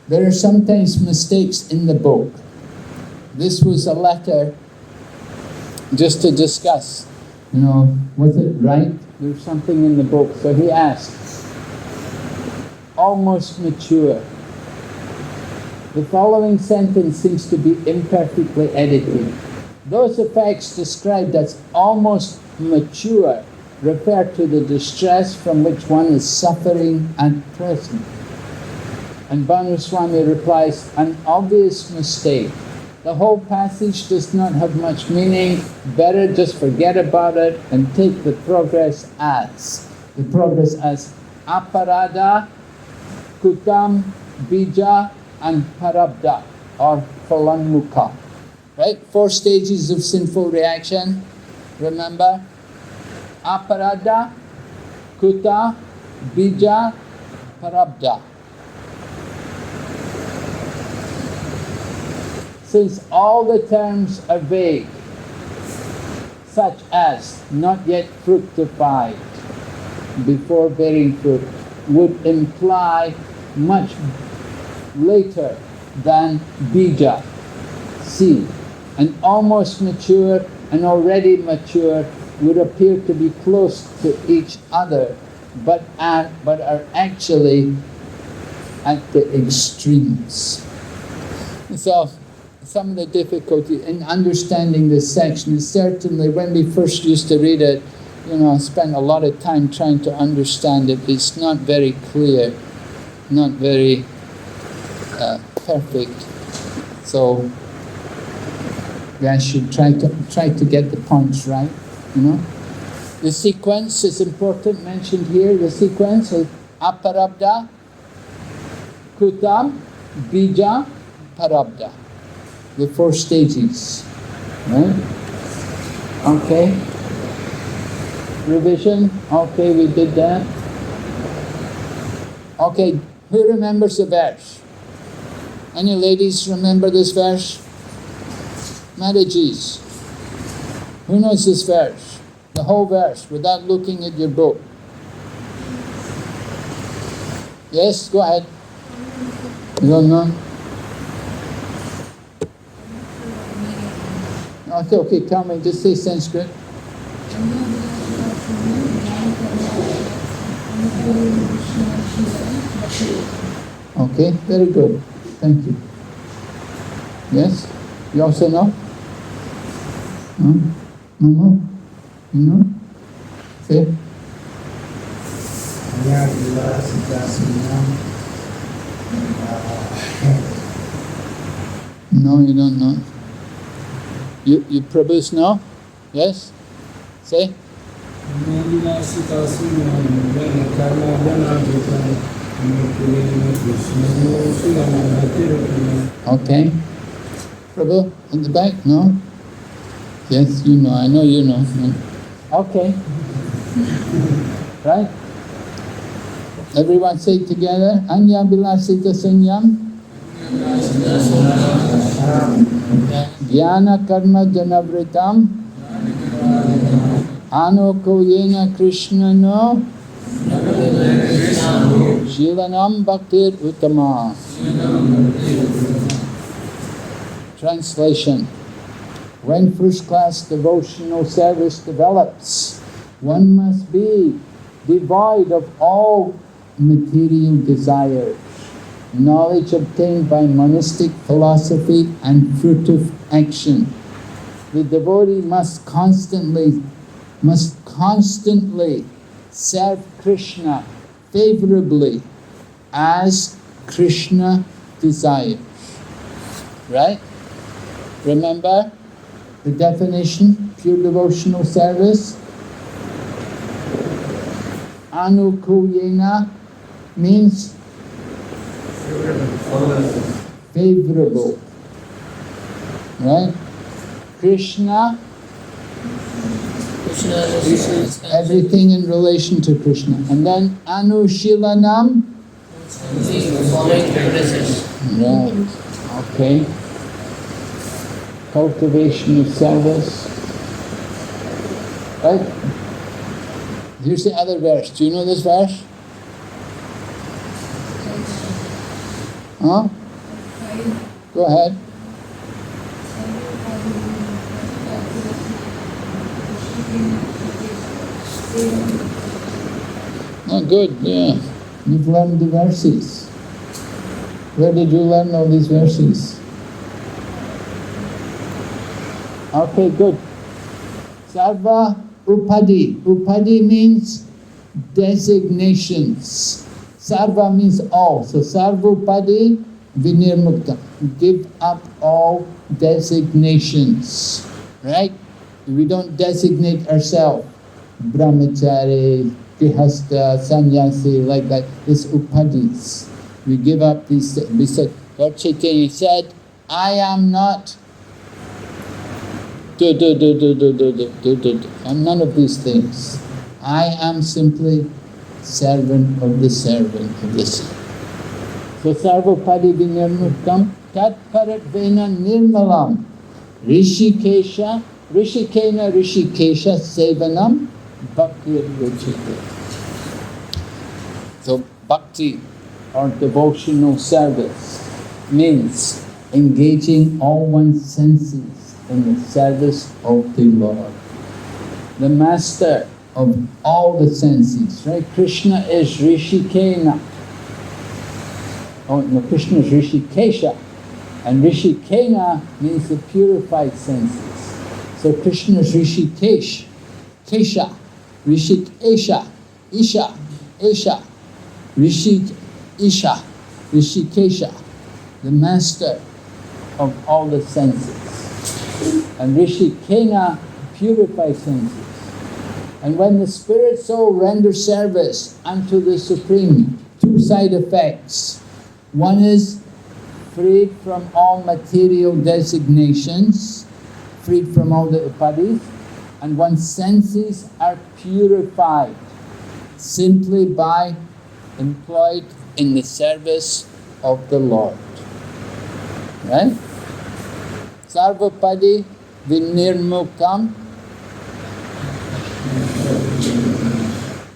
There are sometimes mistakes in the book. This was a letter just to discuss, was it right? There's something in the book. So he asks, almost mature. The following sentence seems to be imperfectly edited. Those effects described as almost mature refer to the distress from which one is suffering at present. And Bhanu Swami replies, an obvious mistake. The whole passage does not have much meaning. Better just forget about it and take the progress as. The progress as aparada, kutam, bija and parabda or phalanmukha. Right? 4 stages of sinful reaction. Remember? Aparada, kuta, bija, parabda. Since all the terms are vague, such as not yet fructified, before bearing fruit, would imply much later than bija, seed, and almost mature and already mature would appear to be close to each other, but are actually at the extremes. So, some of the difficulty in understanding this section is certainly when we first used to read it, I spent a lot of time trying to understand it. It's not very clear, not very perfect. So I should try to get the points right, The sequence is important, mentioned here. The sequence is aparabda, kutam, bija, parabda. The 4 stages, right? Okay. Revision. Okay, we did that. Okay, who remembers the verse? Any ladies remember this verse? Marriages. Who knows this verse? The whole verse, without looking at your book. Yes, go ahead. You don't know? Okay, tell me, just say Sanskrit. Okay, very good. Thank you. Yes? You also know? No? You know? Say. No, you don't know. You Prabhus know? Yes? Say? Okay. Prabhu, at the back? No? Yes, you know. I know you know. Okay. Right? Everyone say it together. Anya Bilasita Sunyam. Jnana Karma Janavritam. Anoko Yena Krishna no. Shilanam Bhaktir Uttama. Translation. When first-class devotional service develops, one must be devoid of all material desires, knowledge obtained by monastic philosophy and fruitive action, the devotee must constantly serve Krishna favorably as Krishna desires. Right? Remember the definition, pure devotional service? Anukuyena means favorable. Right? Krishna, everything in relation to Krishna. And then Anushilanam, right, okay. Cultivation of service. Right? Here's the other verse. Do you know this verse? Huh? Go ahead. Oh, good, yeah. You've learned the verses. Where did you learn all these verses? Okay, good. Sarva Upadi. Upadi means designations. Sarva means all. So Sarva Upadi Vinirmukta. Give up all designations. Right? We don't designate ourselves. Brahmachari, Grihastha, Sannyasi, like that. It's upadis. We give up these. We said, Lord Chaitanya said, I am not. I'm none of these things. I am simply servant of the servant of the servant. So sarvapadi vinirmuktam tat paratvena nirmalam rishikesha sevanam bhakti ruchite. So bhakti or devotional service means engaging all one's senses in the service of the Lord. The master of all the senses, right? Krishna is Rishikena. Oh no, Krishna is Rishikesha. And Rishikena means the purified senses. So Krishna is Rishikesh. Kesha. Rishikesha. Isha. Esha. Isha. Rishikesha. The master of all the senses. And Rishikena, purified senses. And when the spirit soul renders service unto the Supreme, two side effects. One is freed from all material designations, freed from all the upadis, and one's senses are purified simply by employed in the service of the Lord. Right? Sarvapadi vinirmuktam.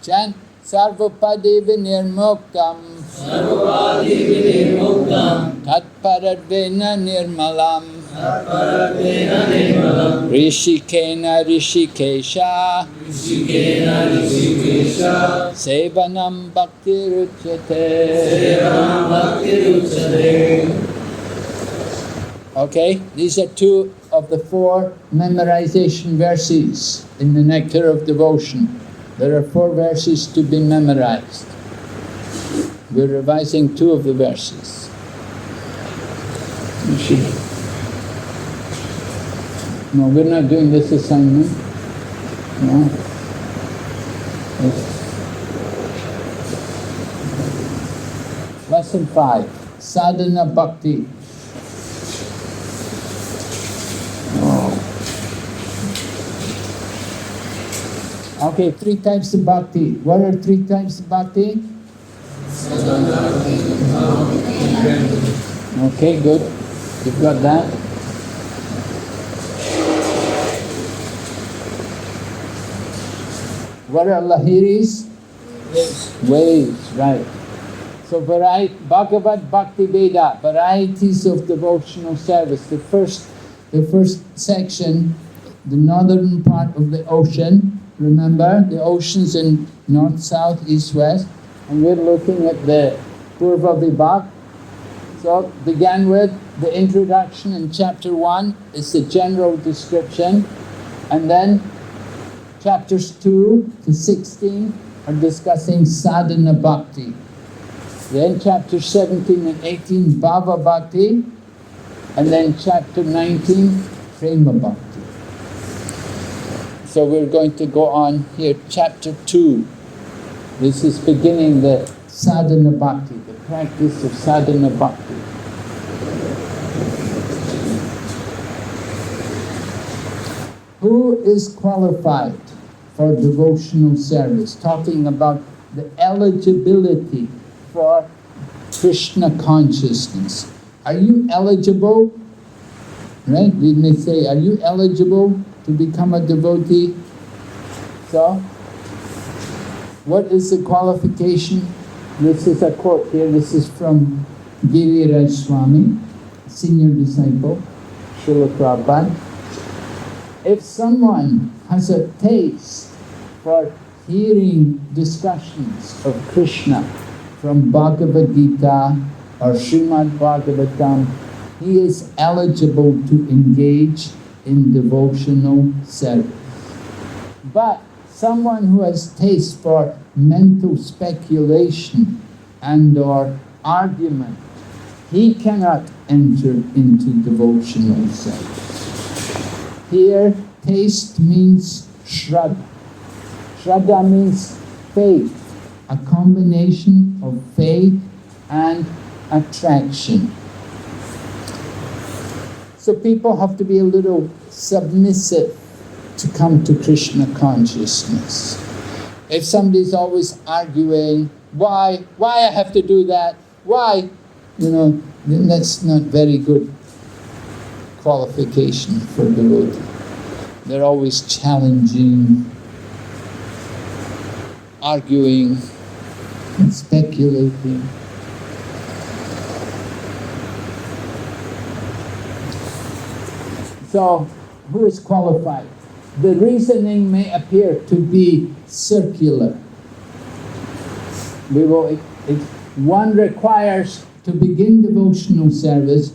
Chant Sarvapadi vinirmuktam. Sarvapadi vinirmuktam. Tatparadvena nirmalam. Tatparadvena nirmalam. Rishikena rishikesha. Rishikena rishikesha. Sevanam bhakti ruchate. Sevanam bhakti ruchate. Okay, these are two of the 4 memorization verses in the Nectar of Devotion. There are 4 verses to be memorized. We're revising 2 of the verses. No, we're not doing this assignment. No. Lesson 5, Sadhana Bhakti. Okay, 3 types of bhakti. What are 3 types of bhakti? Okay, good. You've got that. What are lahiris? Waves, right. So Bhagavad Bhakti Veda, varieties of devotional service. The first section, the northern part of the ocean. Remember, the ocean's in north, south, east, west, and we're looking at the Purva Vibhag. So began with the introduction in chapter 1 is the general description, and then chapters 2 to 16 are discussing sadhana bhakti. Then chapter 17 and 18 bhava bhakti, and then chapter 19 prema bhakti. So we're going to go on here, chapter 2. This is beginning the sadhana bhakti, the practice of sadhana bhakti. Who is qualified for devotional service? Talking about the eligibility for Krishna consciousness. Are you eligible? Right? Didn't they say, are you eligible to become a devotee? So, what is the qualification? This is a quote here. This is from Giriraj Swami, senior disciple, Srila Prabhupada. If someone has a taste for hearing discussions of Krishna from Bhagavad Gita or Srimad Bhagavatam, he is eligible to engage in devotional service. But someone who has taste for mental speculation and or argument, he cannot enter into devotional service. Here, taste means shraddha. Shraddha means faith, a combination of faith and attraction. So people have to be a little submissive to come to Krishna consciousness. If somebody's always arguing, why I have to do that, why, then that's not very good qualification for devotee. They're always challenging, arguing, and speculating. So, who is qualified? The reasoning may appear to be circular. One requires to begin devotional service,